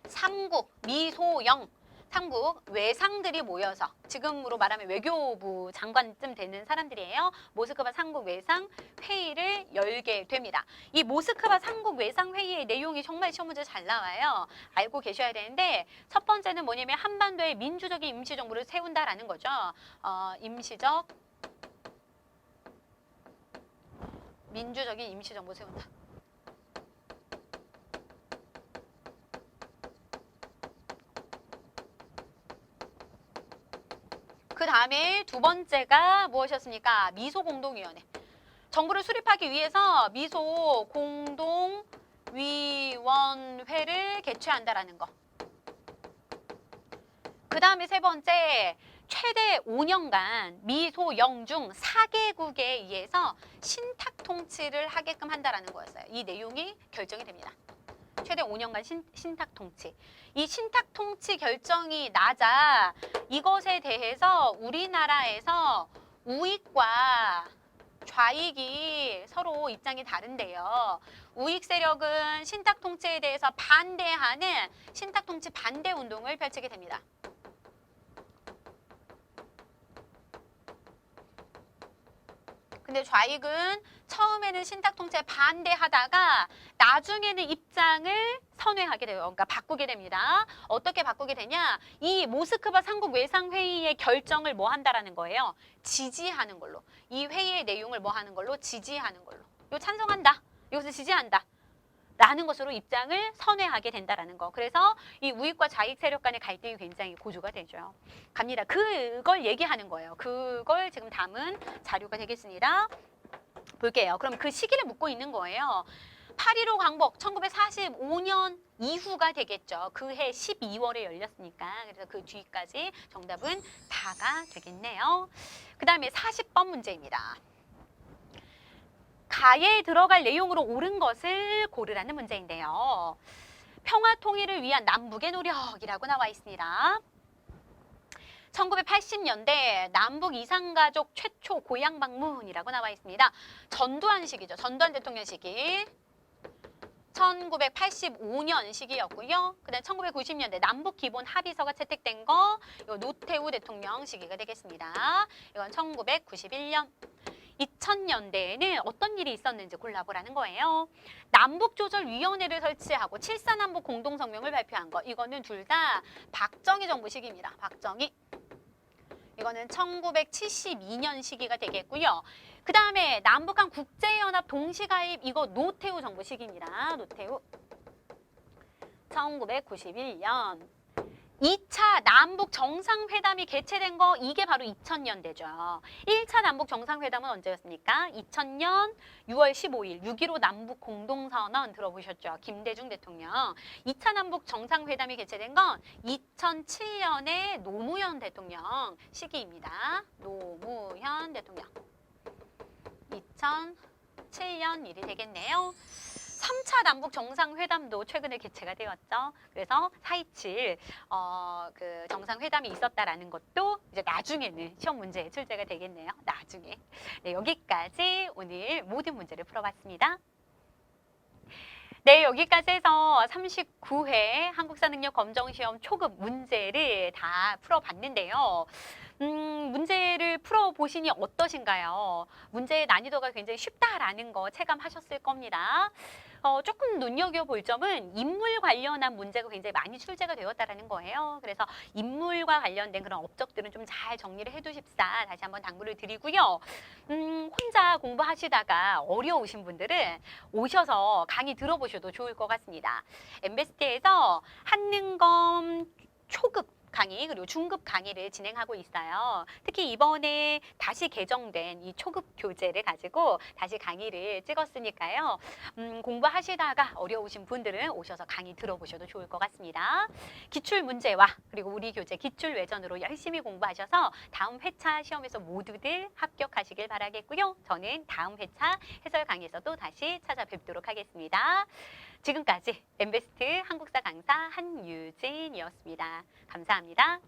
삼국 미소영 삼국 외상들이 모여서 지금으로 말하면 외교부 장관쯤 되는 사람들이에요. 모스크바 삼국 외상 회의를 열게 됩니다. 이 모스크바 삼국 외상 회의의 내용이 정말 시험 문제 잘 나와요. 알고 계셔야 되는데 첫 번째는 뭐냐면 한반도에 민주적인 임시정부를 세운다라는 거죠. 민주적인 임시정부 세운다. 그 다음에 두 번째가 무엇이었습니까? 미소공동위원회. 정부를 수립하기 위해서 미소공동위원회를 개최한다라는 거. 그 다음에 세 번째, 최대 5년간 미소 영중 4개국에 의해서 신탁 통치를 하게끔 한다라는 거였어요. 이 내용이 결정이 됩니다. 최대 5년간 신탁 통치. 이 신탁 통치 결정이 나자 이것에 대해서 우리나라에서 우익과 좌익이 서로 입장이 다른데요. 우익 세력은 신탁 통치에 대해서 반대하는 신탁 통치 반대 운동을 펼치게 됩니다. 근데 좌익은 처음에는 신탁 통치에 반대하다가 나중에는 입장을 선회하게 돼요. 그러니까 바꾸게 됩니다. 어떻게 바꾸게 되냐? 이 모스크바 삼국 외상 회의의 결정을 뭐 한다라는 거예요? 지지하는 걸로. 이 회의의 내용을 뭐 하는 걸로? 지지하는 걸로. 이거 찬성한다. 이것을 지지한다. 라는 것으로 입장을 선회하게 된다라는 거. 그래서 이 우익과 좌익 세력 간의 갈등이 굉장히 고조가 되죠. 갑니다. 그걸 얘기하는 거예요. 그걸 지금 담은 자료가 되겠습니다. 볼게요. 그럼 그 시기를 묻고 있는 거예요. 8.15 광복 1945년 이후가 되겠죠. 그해 12월에 열렸으니까. 그래서 그 뒤까지 정답은 다가 되겠네요. 그 다음에 40번 문제입니다. 가에 들어갈 내용으로 옳은 것을 고르라는 문제인데요. 평화 통일을 위한 남북의 노력이라고 나와 있습니다. 1980년대 남북 이산가족 최초 고향 방문이라고 나와 있습니다. 전두환 시기죠. 전두환 대통령 시기. 1985년 시기였고요. 그다음 1990년대 남북 기본 합의서가 채택된 거 이거 노태우 대통령 시기가 되겠습니다. 이건 1991년. 2000년대에는 어떤 일이 있었는지 골라보라는 거예요. 남북조절위원회를 설치하고 7.4남북 공동성명을 발표한 거. 이거는 둘 다 박정희 정부 시기입니다. 박정희. 이거는 1972년 시기가 되겠고요. 그 다음에 남북한 국제연합 동시가입. 이거 노태우 정부 시기입니다. 노태우. 1991년. 2차 남북 정상회담이 개최된 거 이게 바로 2000년대죠. 1차 남북 정상회담은 언제였습니까? 2000년 6월 15일 6.15 남북 공동선언 들어보셨죠? 김대중 대통령. 2차 남북 정상회담이 개최된 건 2007년에 노무현 대통령 시기입니다. 노무현 대통령. 2007년 일이 되겠네요. 3차 남북 정상회담도 최근에 개최가 되었죠. 그래서 4.27 그 정상회담이 있었다라는 것도 이제 나중에는 시험 문제에 출제가 되겠네요. 나중에. 네, 여기까지 오늘 모든 문제를 풀어봤습니다. 네, 여기까지 해서 39회 한국사능력검정시험 초급 문제를 다 풀어봤는데요. 문제를 풀어보시니 어떠신가요? 문제의 난이도가 굉장히 쉽다라는 거 체감하셨을 겁니다. 조금 눈여겨볼 점은 인물 관련한 문제가 굉장히 많이 출제가 되었다라는 거예요. 그래서 인물과 관련된 그런 업적들은 좀 잘 정리를 해두십사 다시 한번 당부를 드리고요. 혼자 공부하시다가 어려우신 분들은 오셔서 강의 들어보셔도 좋을 것 같습니다. 엠베스트에서 한능검 초급 강의 그리고 중급 강의를 진행하고 있어요. 특히 이번에 다시 개정된 이 초급 교재를 가지고 다시 강의를 찍었으니까요. 공부하시다가 어려우신 분들은 오셔서 강의 들어보셔도 좋을 것 같습니다. 기출 문제와 그리고 우리 교재 기출 외전으로 열심히 공부하셔서 다음 회차 시험에서 모두들 합격하시길 바라겠고요. 저는 다음 회차 해설 강의에서 또 다시 찾아뵙도록 하겠습니다. 지금까지 엠베스트 한국사 강사 한유진이었습니다. 감사합니다.